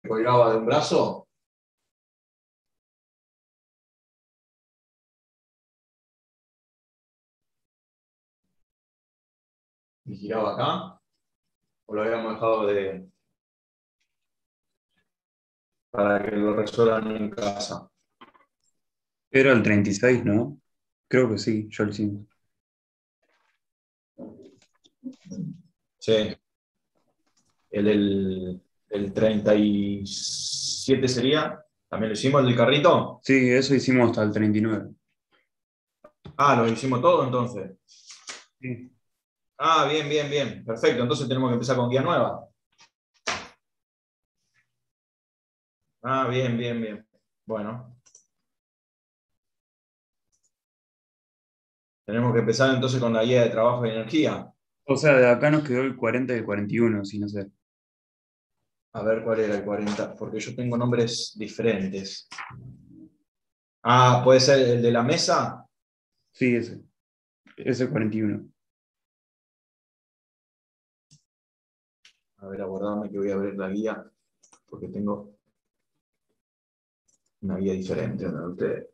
colgaba de un brazo. Y giraba acá. ¿O lo habíamos dejado para que lo resuelvan en casa? Era el 36, ¿no? Creo que sí, yo lo hicimos. Sí. El 37 sería. ¿También lo hicimos, el del carrito? Sí, eso hicimos hasta el 39. Ah, lo hicimos todo entonces. Sí. Ah, bien, bien, bien. Perfecto. Entonces tenemos que empezar con guía nueva. Ah, bien, bien, bien. Bueno, tenemos que empezar entonces con la guía de trabajo de energía. O sea, de acá nos quedó el 40 y el 41, si no sé. A ver cuál era el 40, porque yo tengo nombres diferentes. Ah, puede ser el de la mesa. Sí, ese 41. A ver, aguardame que voy a abrir la guía, porque tengo una guía diferente a la de ustedes.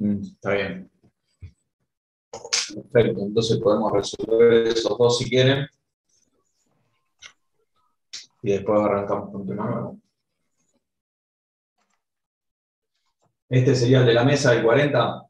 Está bien. Perfecto. Entonces podemos resolver esos dos si quieren y después arrancamos con un tema nuevo. Este sería el de la mesa del 40.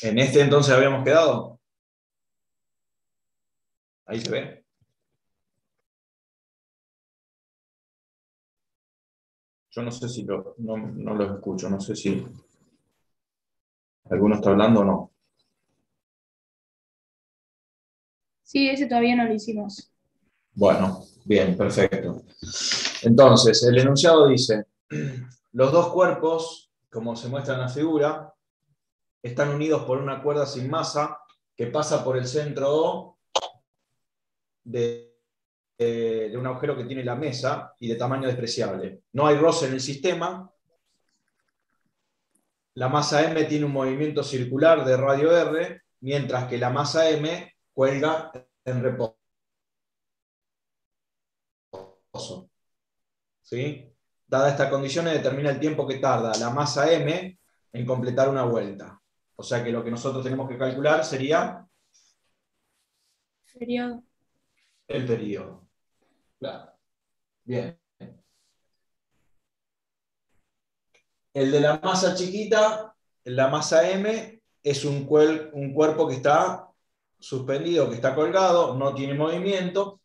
En este entonces habíamos quedado. Ahí se ve. Yo no sé si no los escucho, no sé si alguno está hablando o no. Sí, ese todavía no lo hicimos. Bueno, bien, perfecto. Entonces, el enunciado dice, los dos cuerpos, como se muestra en la figura, están unidos por una cuerda sin masa que pasa por el centro O de un agujero que tiene la mesa y de tamaño despreciable. No hay roce en el sistema. La masa M tiene un movimiento circular de radio R, mientras que la masa M cuelga en reposo. ¿Sí? Dada esta condición, determina el tiempo que tarda la masa M en completar una vuelta. O sea que lo que nosotros tenemos que calcular sería Periodo. el periodo. Claro. Bien. El de la masa chiquita, la masa M, es un cuerpo que está suspendido, que está colgado, no tiene movimiento.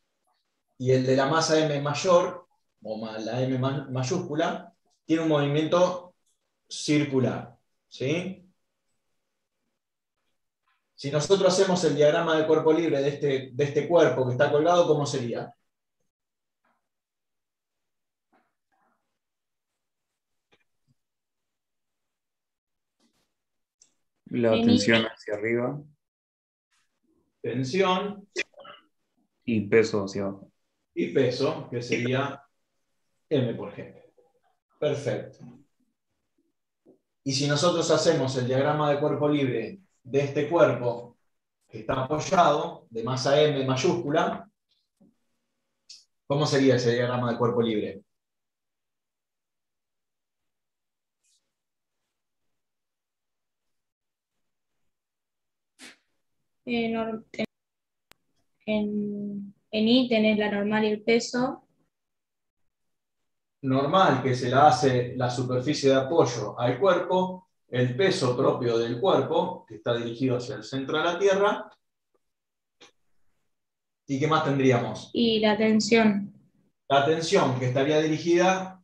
Y el de la masa M mayor, o la M mayúscula, tiene un movimiento circular. ¿Sí? Si nosotros hacemos el diagrama de cuerpo libre de este cuerpo que está colgado, ¿cómo sería? La tensión hacia arriba Tensión y peso hacia abajo. y peso, que sería M por G. Perfecto. Y si nosotros hacemos el diagrama de cuerpo libre de este cuerpo que está apoyado, de masa M mayúscula, ¿cómo sería ese diagrama de cuerpo libre? En I tenés la normal y el peso. Normal, que se la hace la superficie de apoyo al cuerpo, el peso propio del cuerpo, que está dirigido hacia el centro de la Tierra. ¿Y qué más tendríamos? Y la tensión. La tensión, que estaría dirigida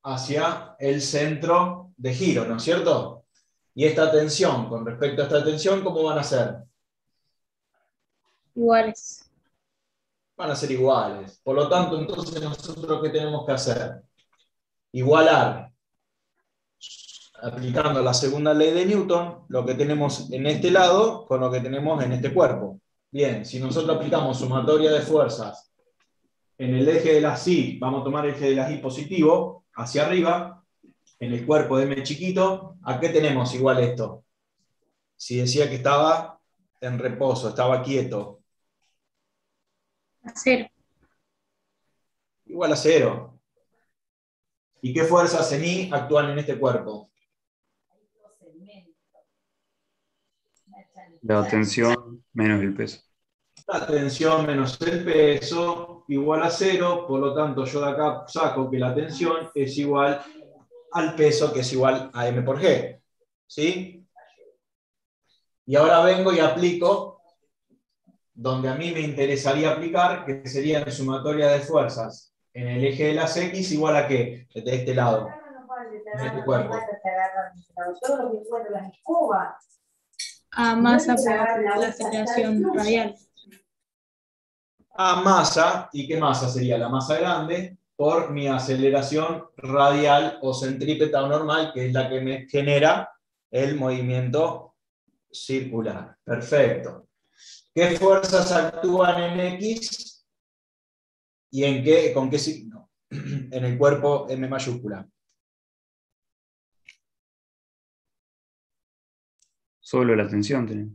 hacia el centro de giro, ¿no es cierto? Y esta tensión, con respecto a esta tensión, ¿cómo van a ser? Iguales. Van a ser iguales. Por lo tanto, entonces, ¿nosotros qué tenemos que hacer? Igualar, aplicando la segunda ley de Newton, lo que tenemos en este lado con lo que tenemos en este cuerpo. Bien, si nosotros aplicamos sumatoria de fuerzas en el eje de las Y, vamos a tomar el eje de las Y positivo, hacia arriba, en el cuerpo de M chiquito, ¿a qué tenemos igual esto? Si decía que estaba en reposo, estaba quieto. A 0. Igual a 0. ¿Y qué fuerzas en I actúan en este cuerpo? La tensión menos el peso. La tensión menos el peso igual a 0, por lo tanto yo de acá saco que la tensión es igual al peso, que es igual a M por G. ¿Sí? Y ahora vengo y aplico donde a mí me interesaría aplicar, que sería en sumatoria de fuerzas en el eje de las X igual a ¿qué? De este lado, de este cuerpo. A masa por la aceleración radial. A masa, ¿y qué masa sería? La masa grande por mi aceleración radial o centrípeta o normal, que es la que me genera el movimiento circular. Perfecto. ¿Qué fuerzas actúan en X y en qué, con qué signo? En el cuerpo M mayúscula. Solo la tensión tenemos.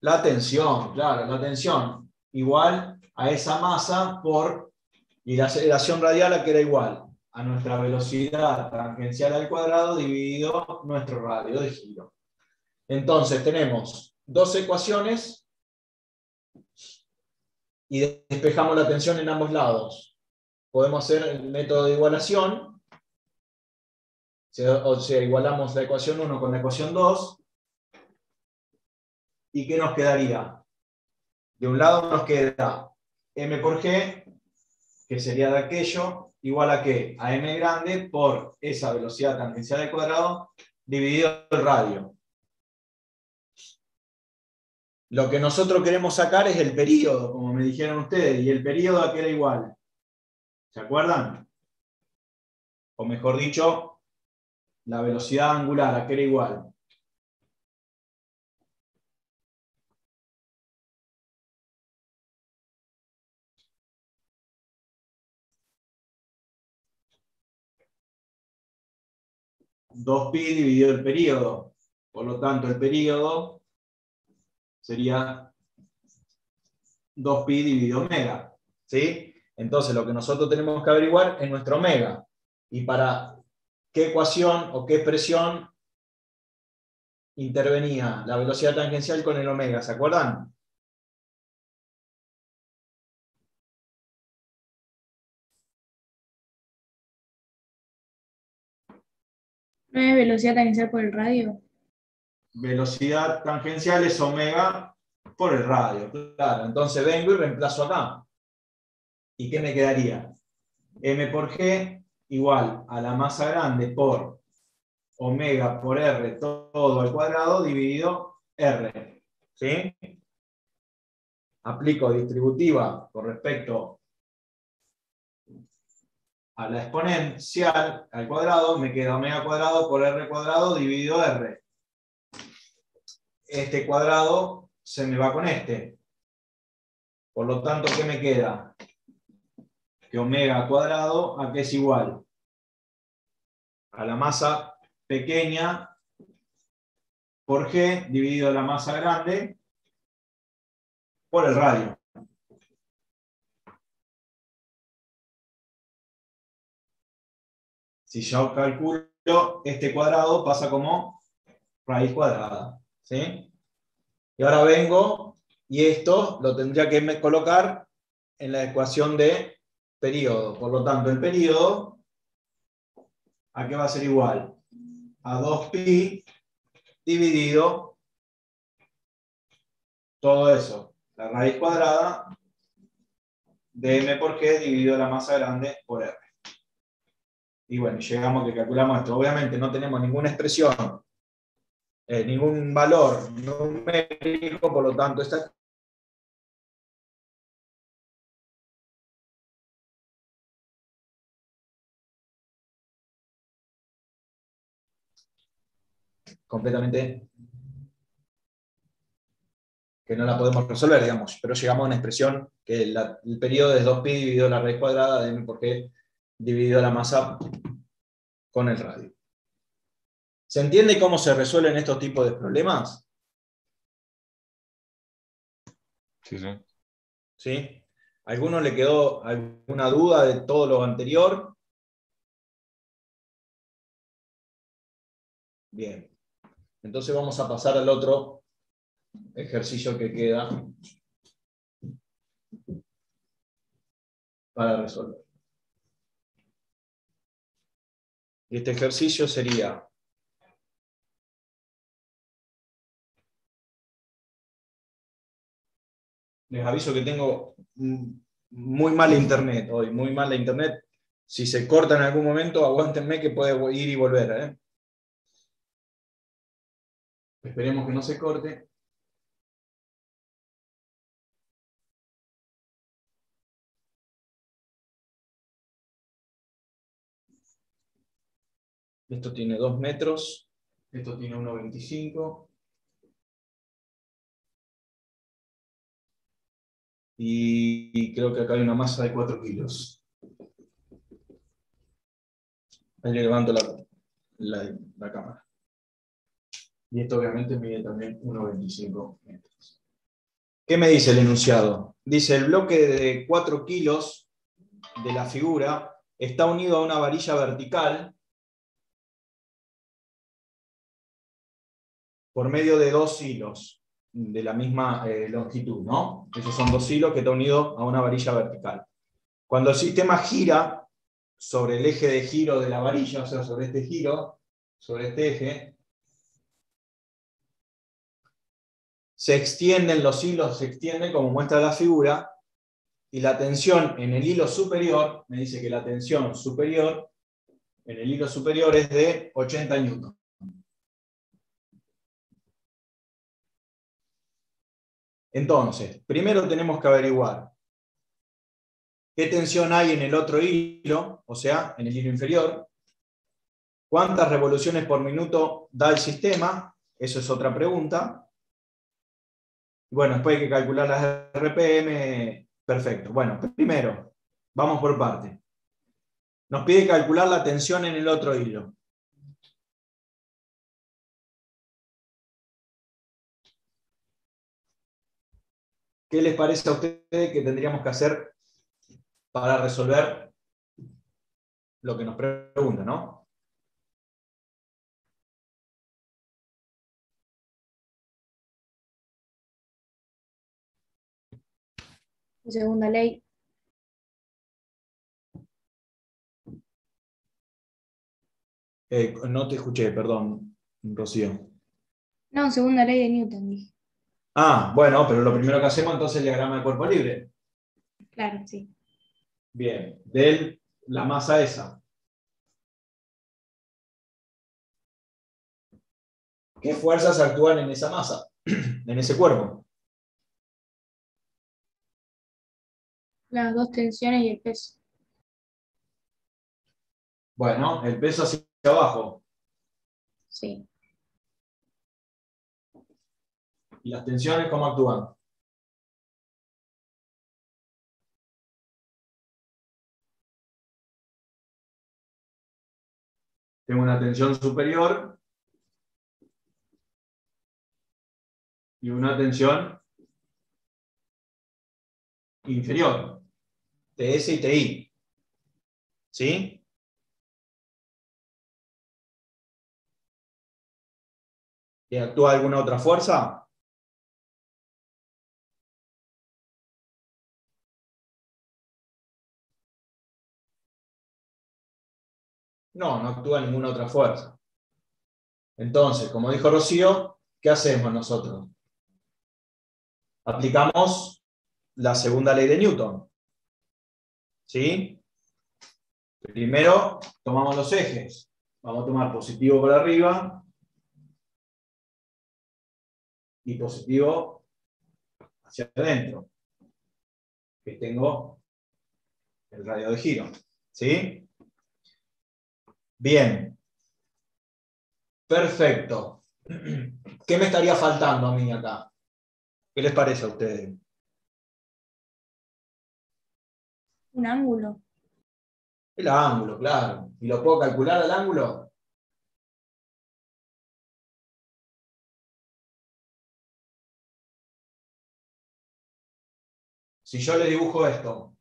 La tensión, claro, la tensión igual a esa masa por, y la aceleración radial a que era igual a nuestra velocidad tangencial al cuadrado dividido nuestro radio de giro. Entonces tenemos dos ecuaciones y despejamos la tensión en ambos lados. Podemos hacer el método de igualación, o sea, igualamos la ecuación 1 con la ecuación 2, ¿y qué nos quedaría? De un lado nos queda M por G, que sería de aquello, igual a ¿qué? A M grande por esa velocidad tangencial al cuadrado dividido el radio. Lo que nosotros queremos sacar es el período, como me dijeron ustedes, y el período a qué era igual. ¿Se acuerdan? O mejor dicho, la velocidad angular a qué era igual. Dos pi dividido el período. Por lo tanto, el período sería 2pi dividido omega. ¿Sí? Entonces, lo que nosotros tenemos que averiguar es nuestro omega. ¿Y para qué ecuación o qué expresión intervenía la velocidad tangencial con el omega? ¿Se acuerdan? ¿No es velocidad tangencial por el radio? Velocidad tangencial es omega por el radio. Claro, entonces vengo y reemplazo acá. ¿Y qué me quedaría? M por G igual a la masa grande por omega por R todo al cuadrado dividido R. ¿Sí? Aplico distributiva con respecto a la exponencial al cuadrado, me queda omega cuadrado por R cuadrado dividido R. Este cuadrado se me va con este. Por lo tanto, ¿qué me queda? Que omega cuadrado, ¿a qué es igual? A la masa pequeña por G dividido la masa grande por el radio. Si yo calculo, este cuadrado pasa como raíz cuadrada. ¿Sí? Y ahora vengo Y esto lo tendría que colocar en la ecuación de periodo. Por lo tanto, el periodo, ¿a qué va a ser igual? A 2pi dividido todo eso, la raíz cuadrada de m por g dividido la masa grande por r. Y bueno, llegamos a que calculamos esto. Obviamente no tenemos ninguna expresión, ningún valor numérico, por lo tanto, esta completamente que no la podemos resolver, digamos, pero llegamos a una expresión que el periodo es 2pi dividido la raíz cuadrada de m por g dividido la masa con el radio. ¿Se entiende cómo se resuelven estos tipos de problemas? Sí, sí. ¿Sí? ¿A alguno le quedó alguna duda de todo lo anterior? Bien. Entonces vamos a pasar al otro ejercicio que queda para resolver. Y este ejercicio sería les aviso que tengo muy mal internet hoy, muy mal internet. Si se corta en algún momento, aguántenme que puede ir y volver, ¿eh? Esperemos que no se corte. Esto tiene 2 metros, esto tiene 1,25. Y creo que acá hay una masa de 4 kilos. Ahí le levanto la cámara. Y esto obviamente mide también 1,25 metros. ¿Qué me dice el enunciado? Dice, el bloque de 4 kilos de la figura está unido a una varilla vertical por medio de 2 hilos de la misma longitud, ¿no? Esos son 2 hilos que están unidos a una varilla vertical. Cuando el sistema gira sobre el eje de giro de la varilla, o sea, sobre este giro, sobre este eje, se extienden los hilos, se extienden como muestra la figura, y la tensión en el hilo superior, me dice que la tensión superior, en el hilo superior es de 80 newton. Entonces, primero tenemos que averiguar qué tensión hay en el otro hilo, o sea, en el hilo inferior, cuántas revoluciones por minuto da el sistema, eso es otra pregunta. Bueno, después hay que calcular las RPM, perfecto. Bueno, primero, vamos por parte. Nos pide calcular la tensión en el otro hilo. ¿Qué les parece a ustedes que tendríamos que hacer para resolver lo que nos pregunta, ¿no? Segunda ley. No te escuché, perdón, Rocío. No, segunda ley de Newton, dije. Ah, bueno, pero lo primero que hacemos entonces es el diagrama de cuerpo libre. Claro, sí. Bien, de la masa esa. ¿Qué fuerzas actúan en esa masa? En ese cuerpo. Las dos tensiones y el peso. Bueno, el peso hacia abajo. Sí. ¿Y las tensiones cómo actúan? Tengo una tensión superior y una tensión inferior. TS y TI. ¿Sí? ¿Y actúa alguna otra fuerza? No, no actúa ninguna otra fuerza. Entonces, como dijo Rocío, ¿qué hacemos nosotros? Aplicamos la segunda ley de Newton. ¿Sí? Primero tomamos los ejes. Vamos a tomar positivo por arriba y positivo hacia adentro, que tengo el radio de giro. ¿Sí? Bien. Perfecto. ¿Qué me estaría faltando a mí acá? ¿Qué les parece a ustedes? Un ángulo. El ángulo, claro. ¿Y lo puedo calcular al ángulo? Si yo le dibujo esto,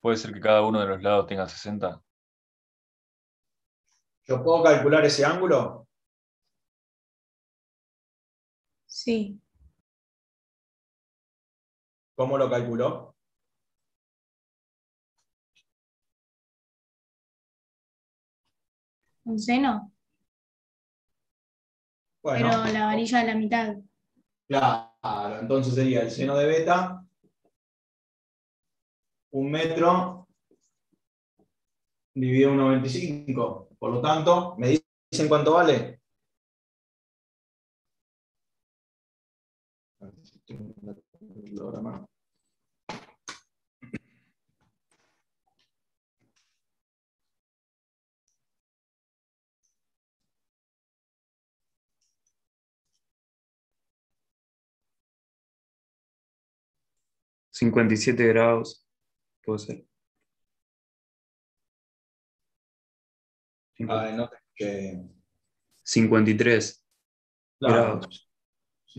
Puede ser que cada uno de los lados tenga 60. ¿yo puedo calcular ese ángulo? Sí. ¿Cómo lo calculo? Un seno, Bueno, pero la varilla de la mitad. claro, entonces sería el seno de beta, 1 metro dividido en 1,25. Por lo tanto, ¿me dicen cuánto vale? Programa. 57 grados, puede ser. No, que, 53 claro, grados.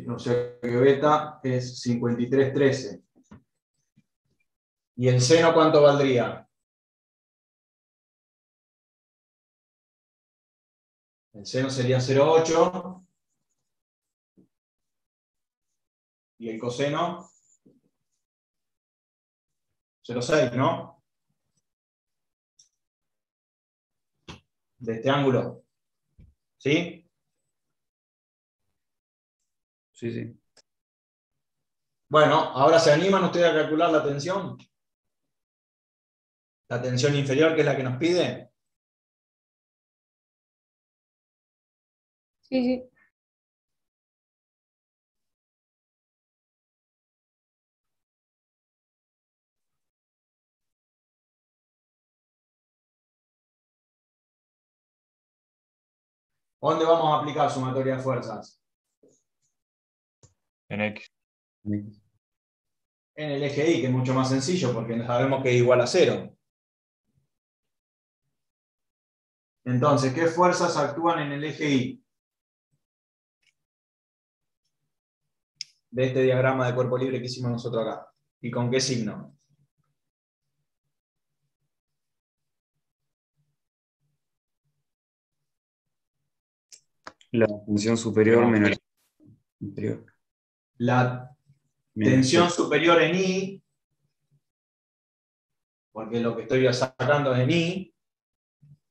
o sea que beta es 53,13. ¿Y el seno cuánto valdría? El seno sería 0,8 y el coseno 0,6, ¿no? De este ángulo. ¿Sí? Sí, sí. Bueno, ahora se animan ustedes a calcular la tensión. La tensión inferior, que es la que nos pide. Sí, sí. ¿Dónde vamos a aplicar sumatoria de fuerzas? En X. En el eje Y, que es mucho más sencillo, porque sabemos que es igual a 0. Entonces, ¿qué fuerzas actúan en el eje Y? De este diagrama de cuerpo libre que hicimos nosotros acá. ¿Y con qué signo? La función superior menos la inferior. La Menos tensión T. superior en I, porque lo que estoy sacando es en I,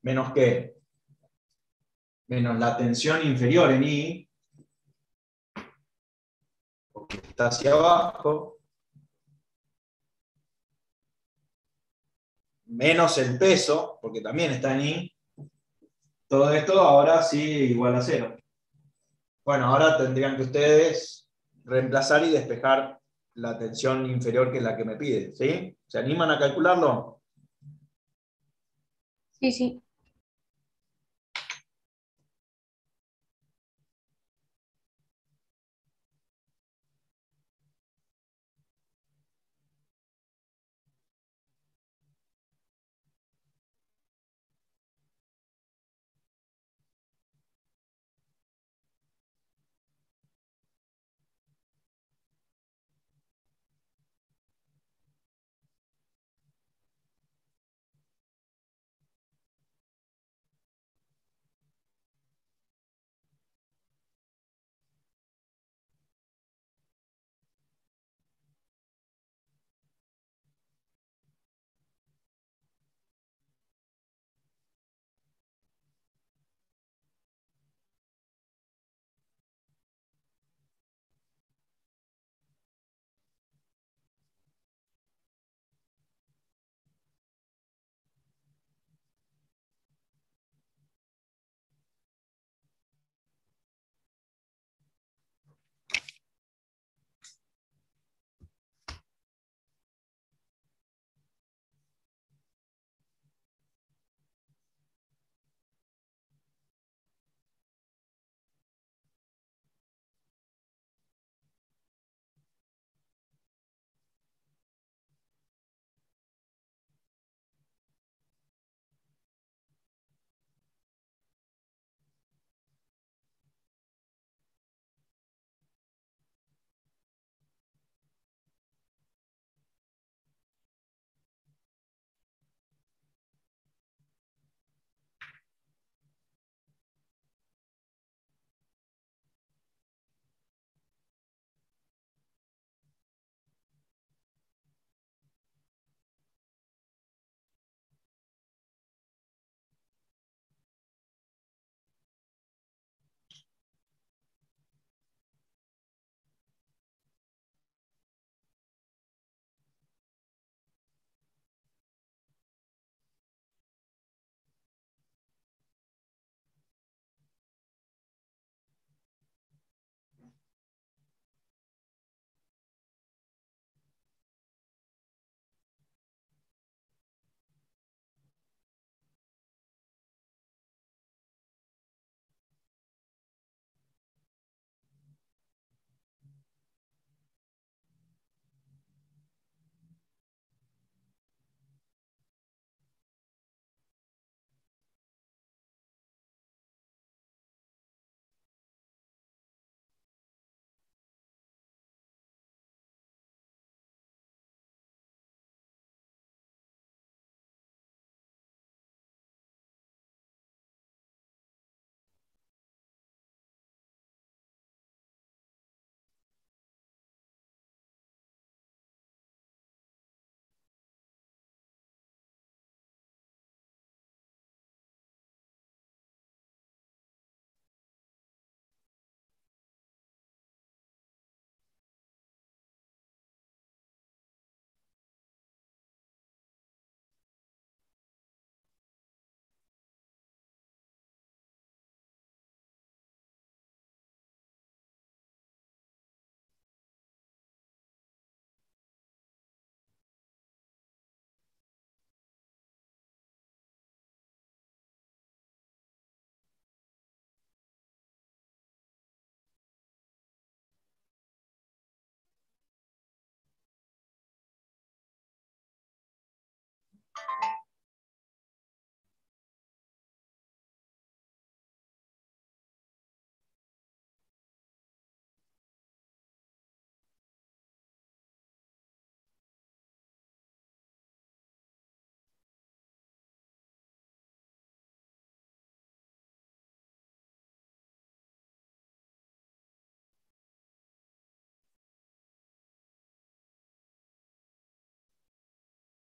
menos qué? Menos la tensión inferior en I, porque está hacia abajo, menos el peso, porque también está en I. Todo esto ahora sí igual a 0. Bueno, ahora tendrían que ustedes reemplazar y despejar la tensión inferior, que es la que me pide. ¿Sí? ¿Se animan a calcularlo? Sí, sí.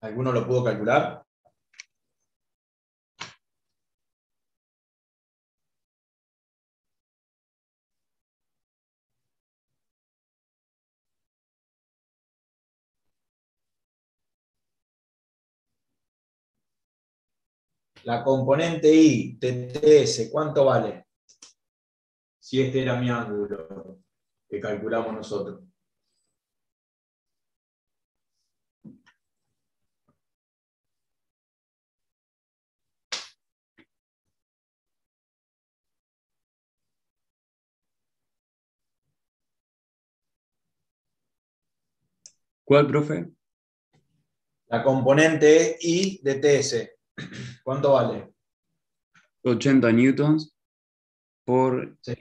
¿Alguno lo pudo calcular? La componente I de TS, ¿cuánto vale? Si este era mi ángulo que calculamos nosotros. ¿Cuál, profe? La componente I de TS, ¿cuánto vale? 80 newtons por Sí,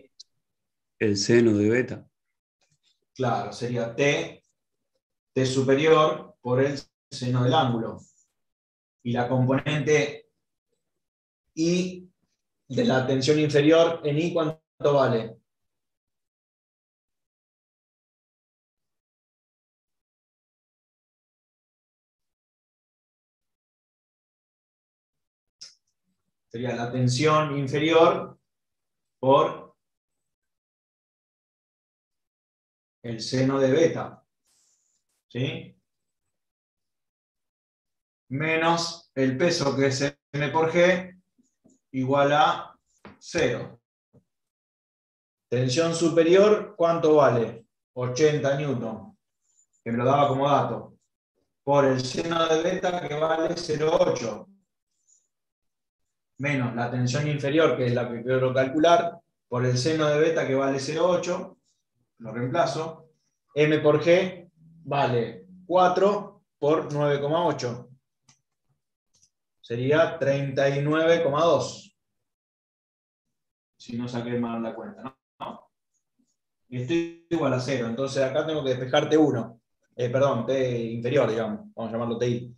el seno de beta. claro, sería T superior por el seno del ángulo. Y la componente I de la tensión inferior en I, ¿cuánto vale? Sería la tensión inferior por el seno de beta. ¿Sí? Menos el peso, que es M por G, igual a 0. Tensión superior, ¿cuánto vale? 80 newton, que me lo daba como dato. Por el seno de beta, que vale 0,8. Menos la tensión inferior, que es la que quiero calcular, por el seno de beta, que vale 0,8. Lo reemplazo. M por G vale 4 por 9,8. Sería 39,2. Si no saqué mal la cuenta, ¿no? Y estoy igual a 0. Entonces acá tengo que despejar T1. Perdón, T inferior, digamos. Vamos a llamarlo TI.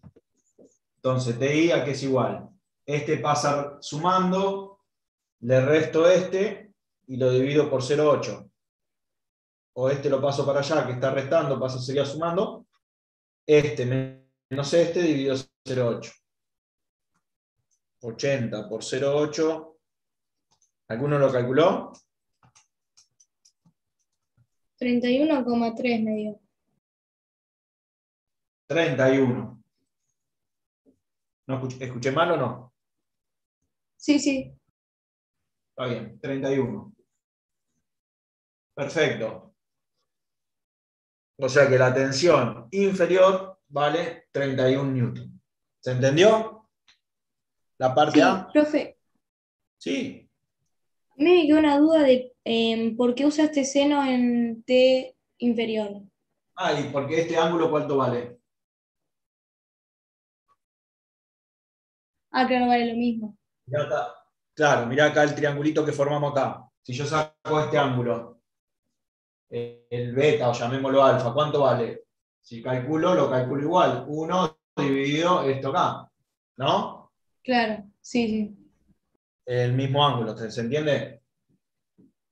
Entonces, TI a qué es igual. Este pasa sumando, le resto este y lo divido por 0,8. O este lo paso para allá, que está restando, sería sumando. Este menos este dividido 0,8. 80 por 0,8. ¿Alguno lo calculó? 31,3 me dio. 31. ¿No escuché mal o no? Sí, sí. Está bien, 31. Perfecto. O sea que la tensión inferior vale 31 newton. ¿Se entendió? La parte Sí, A. profe, Sí. me quedó una duda de por qué usaste seno en T inferior. Ah, y porque este ángulo, ¿cuánto vale? Ah, claro, vale lo mismo. Mirá acá. Claro, mirá acá el triangulito que formamos acá. Si yo saco este ángulo, el beta o llamémoslo alfa, ¿cuánto vale? Si calculo, lo calculo igual. 1 dividido esto acá. ¿No? Claro, sí, sí. El mismo ángulo, ¿se entiende?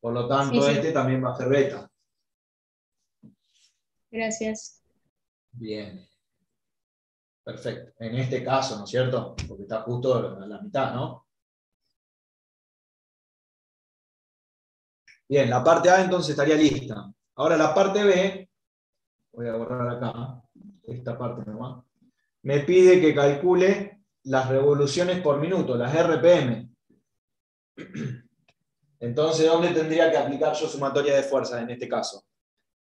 Por lo Sí, tanto, sí. este también va a ser beta. Gracias. Bien. Perfecto. En este caso, ¿no es cierto? Porque está justo a la mitad, ¿no? Bien, la parte A entonces estaría lista. Ahora la parte B, voy a borrar acá, esta parte nomás, me pide que calcule las revoluciones por minuto, las RPM. Entonces, ¿dónde tendría que aplicar yo sumatoria de fuerzas en este caso?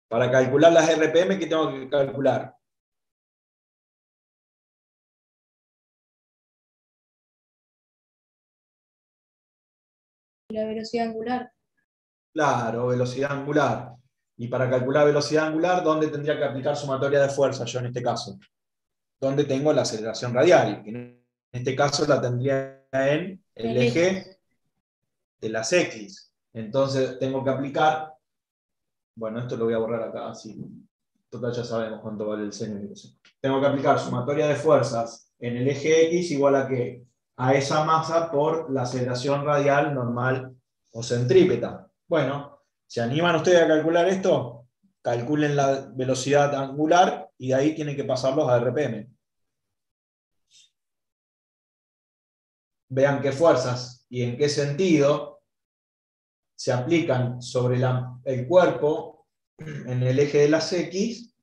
Para calcular las RPM, ¿qué tengo que calcular? La velocidad angular. Claro, velocidad angular. Y para calcular velocidad angular, ¿dónde tendría que aplicar sumatoria de fuerzas yo en este caso? donde tengo la aceleración radial, que en este caso la tendría en el El eje de las X. Entonces tengo que aplicar, bueno, esto lo voy a borrar acá, así, total ya sabemos cuánto vale el seno y el coseno. Tengo que aplicar sumatoria de fuerzas en el eje X igual a qué? A esa masa por la aceleración radial normal o centrípeta. Bueno, ¿se animan ustedes a calcular esto? Calculen la velocidad angular y de ahí tienen que pasarlos a RPM. Vean qué fuerzas y en qué sentido se aplican sobre el cuerpo en el eje de las X.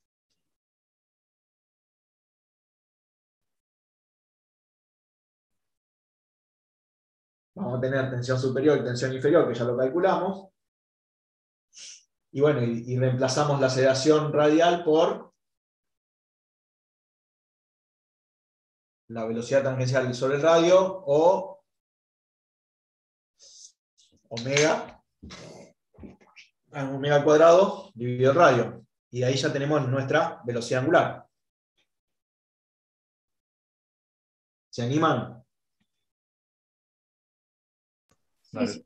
Vamos a tener tensión superior y tensión inferior, que ya lo calculamos. Y bueno, y reemplazamos la aceleración radial por la velocidad tangencial sobre el radio, o omega al cuadrado dividido el radio. Y de ahí ya tenemos nuestra velocidad angular. ¿Se animan? Sí, sí.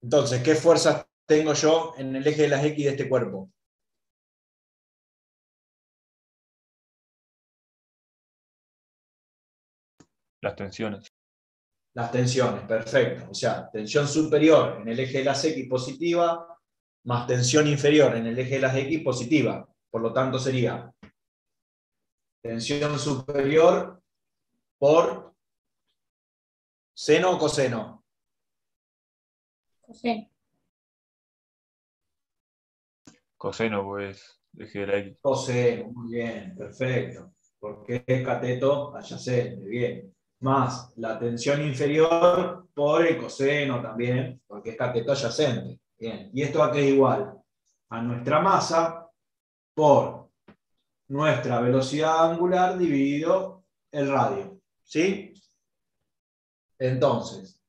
Entonces, ¿qué fuerzas tengo yo en el eje de las X de este cuerpo? Las tensiones. Las tensiones, perfecto. O sea, tensión superior en el eje de las X positiva, más tensión inferior en el eje de las X positiva. Por lo tanto, sería tensión superior por seno o coseno. Coseno. Coseno, pues, eje de la X. Coseno, muy bien, perfecto. Porque es cateto adyacente, bien. Más la tensión inferior por el coseno también, porque es cateto adyacente. Bien. Y esto va a quedar igual a nuestra masa por nuestra velocidad angular dividido el radio. ¿Sí? Entonces,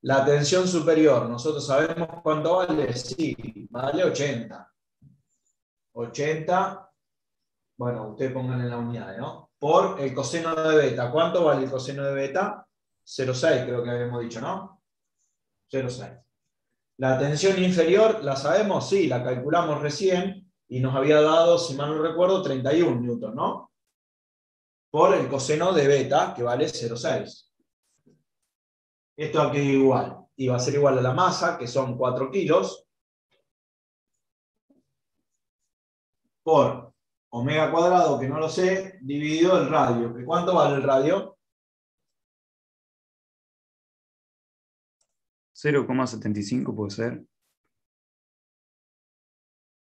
la tensión superior, nosotros sabemos cuánto vale. Sí, vale 80. 80, bueno, ustedes pongan en la unidad, ¿no? Por el coseno de beta. ¿Cuánto vale el coseno de beta? 0,6 creo que habíamos dicho, ¿no? 0,6. La tensión inferior, ¿la sabemos? Sí, la calculamos recién y nos había dado, si mal no recuerdo, 31 newton, ¿no? Por el coseno de beta, que vale 0,6. Esto aquí es igual. Y va a ser igual a la masa, que son 4 kilos, por omega cuadrado, que no lo sé, dividido el radio. ¿Que cuánto vale el radio? 0,75 puede ser.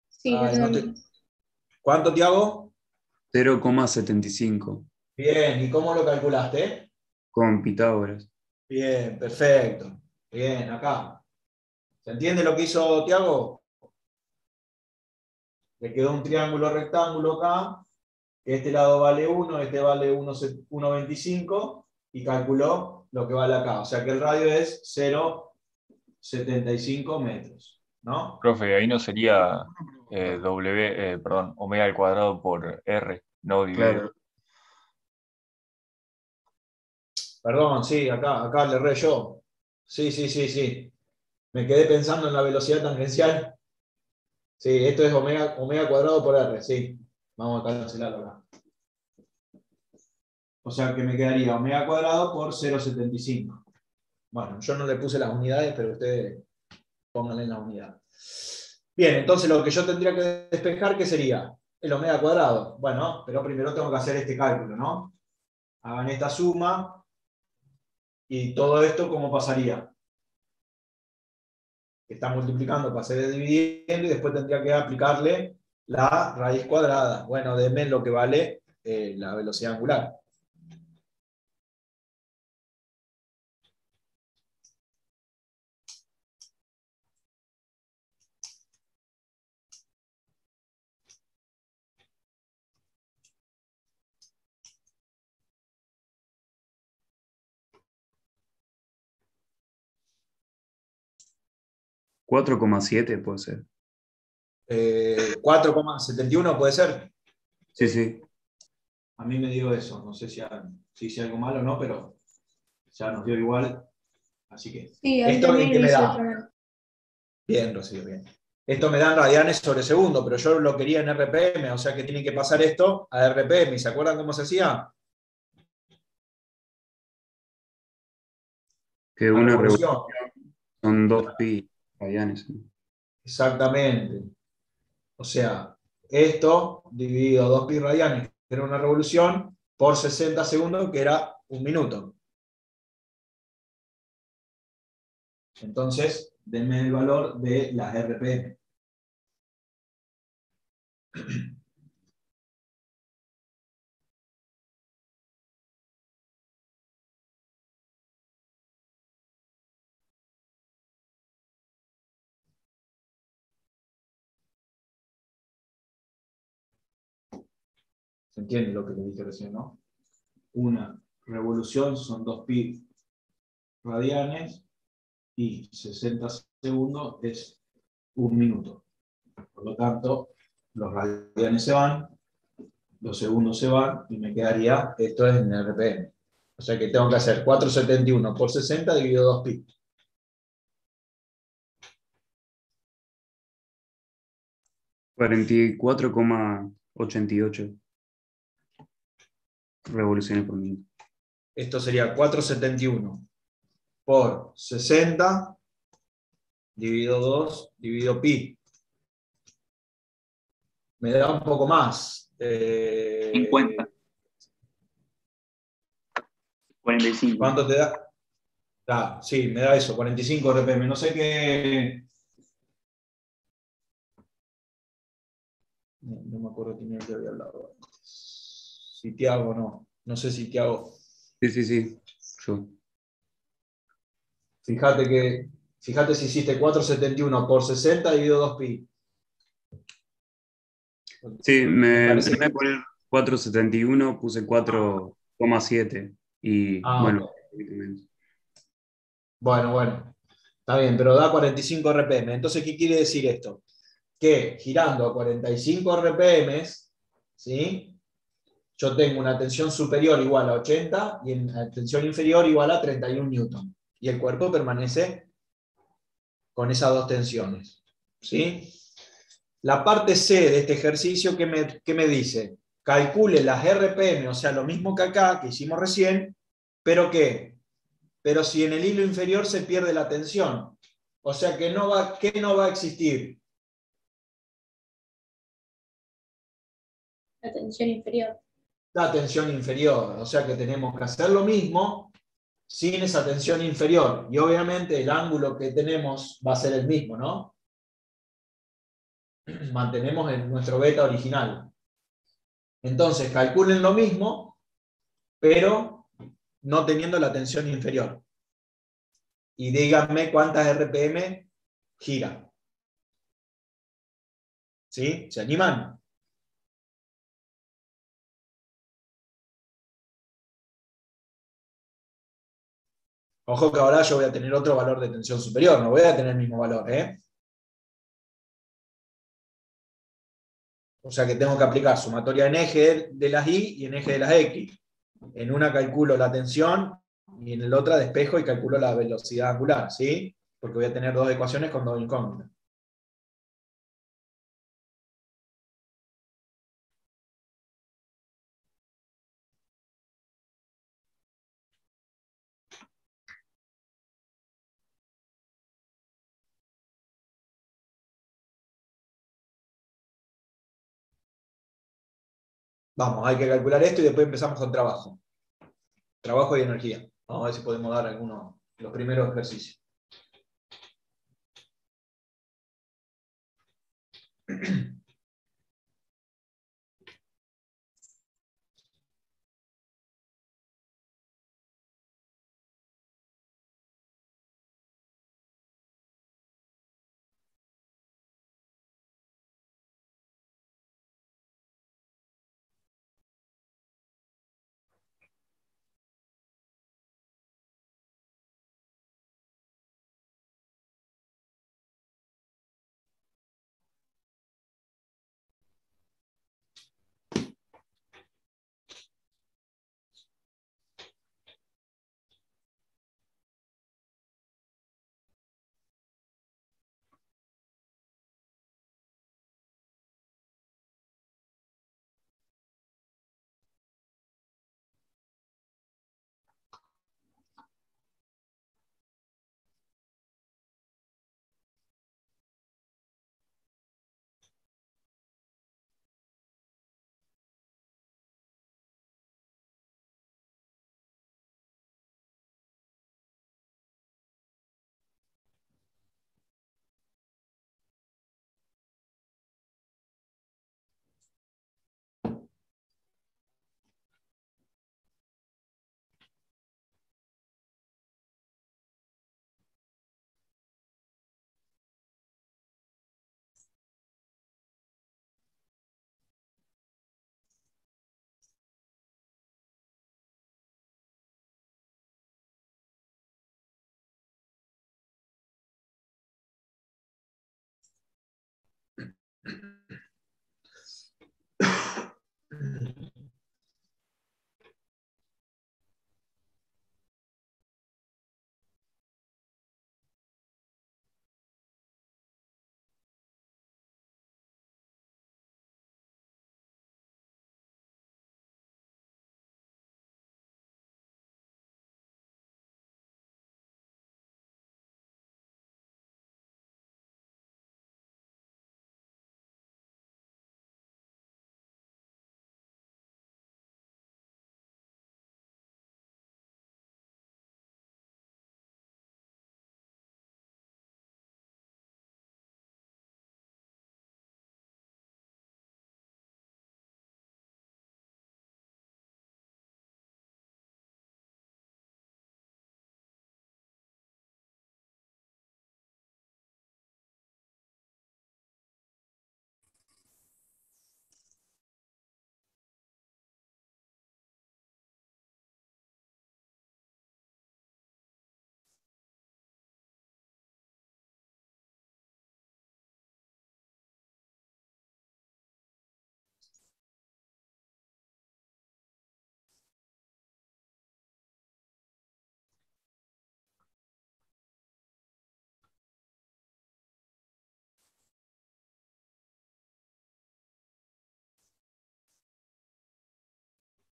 Sí, yo Ay, tengo no te- ¿Cuánto, Tiago? 0,75 Bien, ¿y cómo lo calculaste? con Pitágoras. Bien, perfecto. Bien, acá. ¿Se entiende lo que hizo Tiago? Le quedó un triángulo rectángulo acá, que este lado vale 1, este vale 1,25 y calculó lo que vale acá. O sea que el radio es 0,75 metros, ¿no? Profe, ahí no sería omega al cuadrado por R, no dividido. Claro. Perdón, sí, acá le erré yo. Sí, sí, sí, sí. Me quedé pensando en la velocidad tangencial. Sí, esto es omega cuadrado por R, sí. Vamos a cancelarlo acá. O sea que me quedaría omega cuadrado por 0,75. Bueno, yo no le puse las unidades, pero ustedes pónganle en la unidad. Bien, entonces lo que yo tendría que despejar, ¿qué sería? El omega cuadrado. Bueno, pero primero tengo que hacer este cálculo, ¿no? Hagan esta suma y todo esto, ¿cómo pasaría? Está multiplicando, pasé dividiendo y después tendría que aplicarle la raíz cuadrada. Bueno, denme lo que vale la velocidad angular. ¿4,7 puede ser? 4,71 puede ser. Sí, sí. A mí me dio eso. No sé si hice algo malo o no, pero ya nos dio igual. Así que. Sí, a mí ¿Esto en también qué lo me hice de da? otra manera. Bien, Rocío, bien. Esto me da en radianes sobre segundo, pero yo lo quería en RPM, o sea que tiene que pasar esto a RPM. ¿Y se acuerdan cómo se hacía? Que A una revolución. revolución son 2pi radianes. Exactamente. O sea, esto dividido 2pi radianes, que era una revolución, por 60 segundos, que era un minuto. Entonces, denme el valor de las RPM. ¿Se entiende lo que le dije recién, no? Una revolución son 2pi radianes y 60 segundos es un minuto. Por lo tanto, los radianes se van, los segundos se van y me quedaría, esto es en RPM. O sea que tengo que hacer 471 por 60 dividido 2pi. 44,88 revoluciones por minuto. Esto sería 471 por 60 dividido 2 dividido pi. Me da un poco más. 50. 45. ¿Cuánto te da? Ah, sí, me da eso, 45 RPM. No sé qué. No me acuerdo quién era el que había hablado antes. Si Tiago o no. No sé si Tiago. Sí. Yo. Fíjate si hiciste 471 por 60 dividido 2 pi. Sí, Me en parece vez de que. poner 4,71 puse 4,7 y Ah, bueno, ok. un poquito menos. Bueno. Está bien, pero da 45 RPM. Entonces, ¿qué quiere decir esto? Que girando a 45 RPM, ¿sí? Yo tengo una tensión superior igual a 80 y en tensión inferior igual a 31 newton. Y el cuerpo permanece con esas dos tensiones. ¿Sí? La parte C de este ejercicio, ¿qué me dice? Calcule las RPM, o sea, lo mismo que acá, que hicimos recién, pero ¿qué? Pero si en el hilo inferior se pierde la tensión. O sea, que ¿qué no va a existir? La tensión inferior. La tensión inferior. O sea que tenemos que hacer lo mismo sin esa tensión inferior. Y obviamente el ángulo que tenemos va a ser el mismo, ¿no? Mantenemos nuestro beta original. Entonces, calculen lo mismo, pero no teniendo la tensión inferior. Y díganme cuántas RPM gira. ¿Sí? ¿Se animan? Ojo que ahora yo voy a tener otro valor de tensión superior, no voy a tener el mismo valor, ¿eh? O sea que tengo que aplicar sumatoria en eje de las Y y en eje de las X. En una calculo la tensión y en el otra despejo y calculo la velocidad angular, ¿sí? Porque voy a tener dos ecuaciones con dos incógnitas. Vamos, hay que calcular esto y después empezamos con trabajo. Trabajo y energía. Vamos a ver si podemos dar algunos, los primeros ejercicios.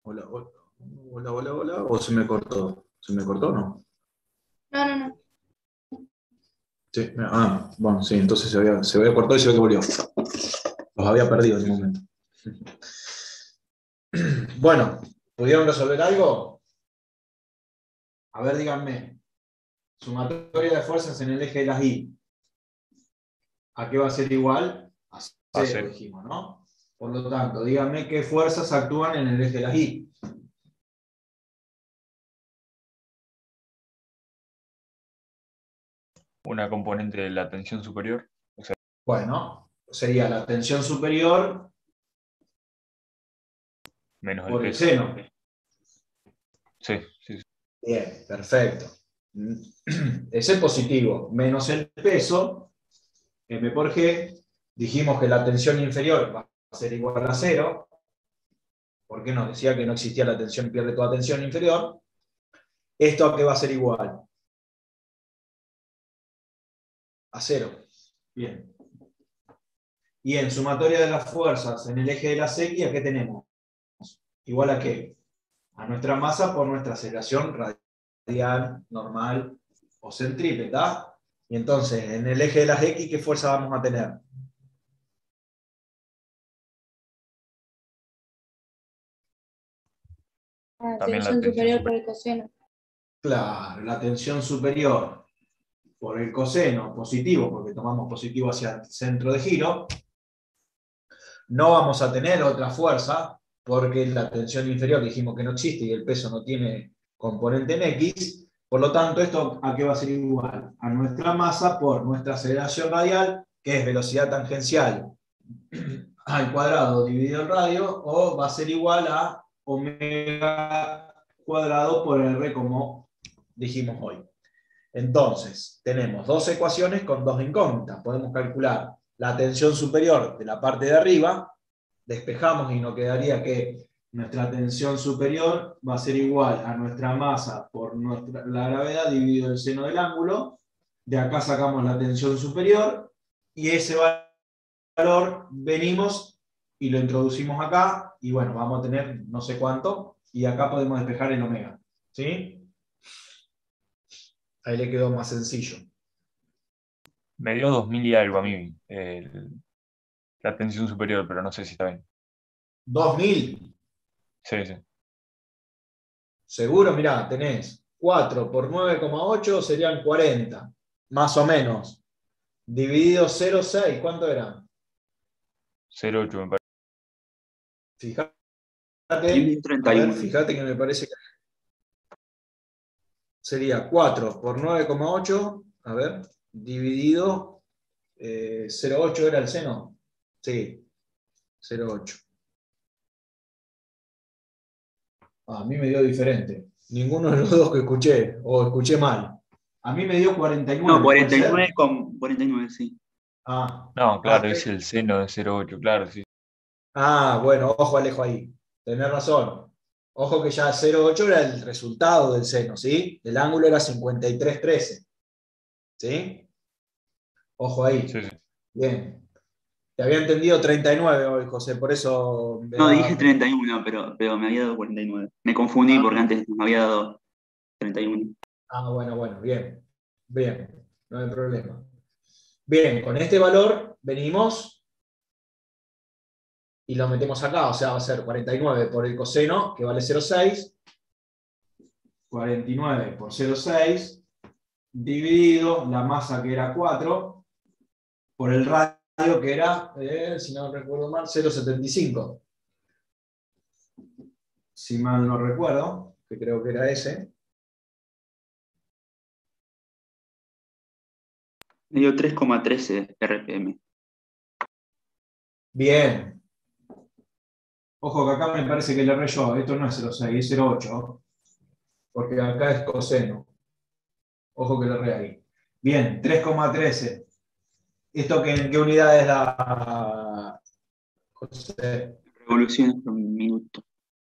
Hola, hola, hola, hola, hola. ¿O se me cortó? ¿Se me cortó o no? No. Sí. Bueno, sí, entonces se había cortado y se ve que volvió. Los había perdido en un momento. Bueno, ¿pudieron resolver algo? A ver, díganme. Sumatoria de fuerzas en el eje de las Y. ¿A qué va a ser igual? A A 0, cero. dijimos, ¿no? Por lo tanto, díganme qué fuerzas actúan en el eje de las Y. Una componente de la tensión superior. Bueno, sería la tensión superior Menos el por el peso. seno. Sí, sí, sí. Bien, perfecto. Ese positivo menos el peso, M por G, dijimos que la tensión inferior va a ser igual a 0, porque nos decía que no existía la tensión, pierde toda tensión inferior. ¿Esto a qué va a ser igual? A 0. Bien. Y en sumatoria de las fuerzas en el eje de la sequía, ¿qué tenemos? ¿Igual a qué? A nuestra masa por nuestra aceleración radial, normal o centrípeta. Y entonces, en el eje de las X, ¿qué fuerza vamos a tener? También la Tensión tensión superior por superior. el coseno. Claro, la tensión superior por el coseno positivo, porque tomamos positivo hacia el centro de giro, no vamos a tener otra fuerza, porque la tensión inferior dijimos que no existe y el peso no tiene componente en X, por lo tanto, ¿esto a qué va a ser igual? A nuestra masa por nuestra aceleración radial, que es velocidad tangencial al cuadrado dividido el radio, o va a ser igual a omega cuadrado por R, como dijimos hoy. Entonces, tenemos dos ecuaciones con dos incógnitas. Podemos calcular la tensión superior de la parte de arriba, despejamos y nos quedaría que nuestra tensión superior va a ser igual a nuestra masa por la gravedad dividido el seno del ángulo. De acá sacamos la tensión superior y ese valor venimos y lo introducimos acá y bueno, vamos a tener no sé cuánto y acá podemos despejar el omega. ¿Sí? Ahí le quedó más sencillo. Me dio 2000 y algo a mí la tensión superior, pero no sé si está bien. 2000. Sí, sí. Seguro, mirá, tenés 4 por 9,8 serían 40, más o menos. Dividido 0,6, ¿cuánto era? 0,8 me parece. Fíjate, Y a ver, 31. fíjate que me parece que sería 4 por 9,8, a ver, dividido 0,8 era el seno. Sí, 0,8. A mí me dio diferente. Ninguno de los dos que escuché, o escuché mal. A mí me dio No, 49, ¿puede ser? 49 con 49, sí. Ah, No, claro, es ok. el seno de 0,8, claro, sí. Bueno, ojo Alejo ahí. Tenés razón. Ojo que ya 0,8 era el resultado del seno, ¿sí? El ángulo era 53,13. ¿Sí? Ojo Sí, ahí. sí. Bien. Te había entendido 39 hoy, José, por eso me No, da. dije 31, pero me había dado 49. Me confundí porque Ah, antes me había dado 31. bueno, bien. Bien, no hay problema. Bien, con este valor venimos y lo metemos acá, o sea, va a ser 49 por el coseno, que vale 0,6. 49 por 0,6 dividido la masa, que era 4, por el radio, que era, si no recuerdo mal, 0,75. Si mal no recuerdo, que creo que era ese. Me dio 3,13 RPM. Bien. Ojo que acá me parece que le erré yo. Esto no es 0,6, es 0,8. Porque acá es coseno. Ojo que le erré ahí. Bien, 3,13. ¿Esto en qué unidad es la, José? Revoluciones por minuto.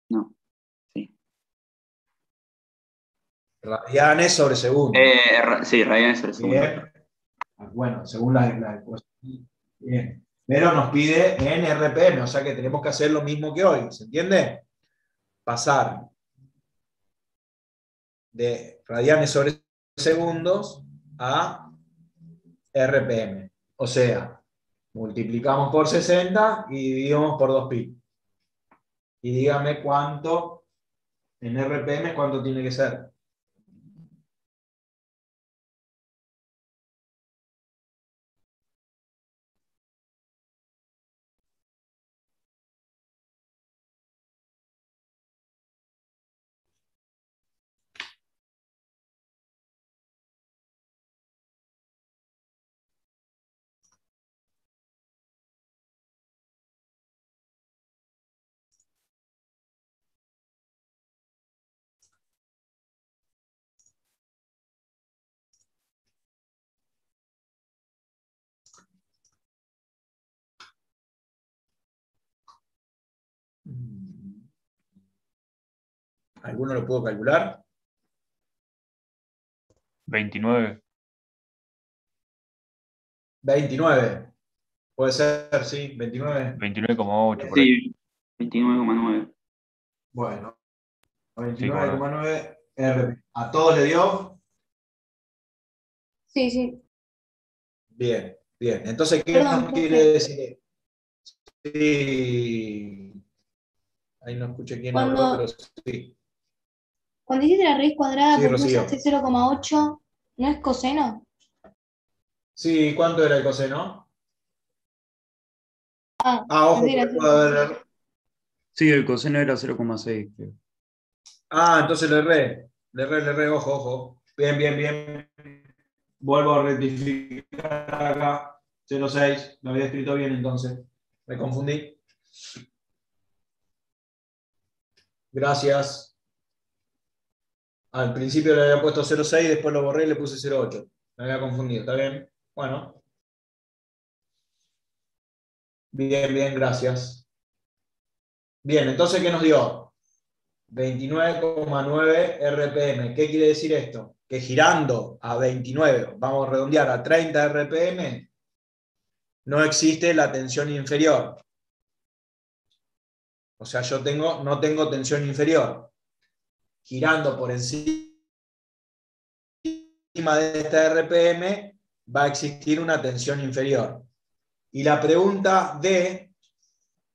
No, sí. Radianes sobre segundo. Sí, radianes sobre segundo. Bien. Bueno, según la bien. Pero nos pide en RPM, o sea que tenemos que hacer lo mismo que hoy, ¿se entiende? pasar de radianes sobre segundos a RPM. O sea, multiplicamos por 60 y dividimos por 2pi. Y dígame cuánto, en RPM, cuánto tiene que ser. ¿Alguno lo pudo calcular? 29. 29. Puede ser, sí, 29. 29,8 por ahí. Sí, 29,9. Bueno, Sí, cómo no. 29,9 RPM. ¿A todos le dio? Sí, sí. Bien, bien. Entonces, ¿qué Perdón, nos quiere profe. decir? Sí. Ahí no escuché quién habló, pero sí. Cuando hiciste la raíz cuadrada, Sí, ¿por qué Rocío. usaste 0,8? ¿No es coseno? Sí, ¿cuánto era el coseno? Ah, Ojo, pensé que que era puede 0,8. haber. Sí, el coseno era 0,6, creo. Entonces le erré, ojo, ojo. Bien, bien, bien. Vuelvo a rectificar acá. 0,6. Lo había escrito bien entonces. Me confundí. Gracias. Al principio le había puesto 0,6, después lo borré y le puse 0,8. Me había confundido, ¿está bien? Bueno. Bien, bien, gracias. Bien, entonces, ¿qué nos dio? 29,9 RPM. ¿Qué quiere decir esto? Que girando a 29, vamos a redondear a 30 RPM, no existe la tensión inferior. O sea, yo no tengo tensión inferior. Girando por encima de esta RPM va a existir una tensión inferior. Y la pregunta D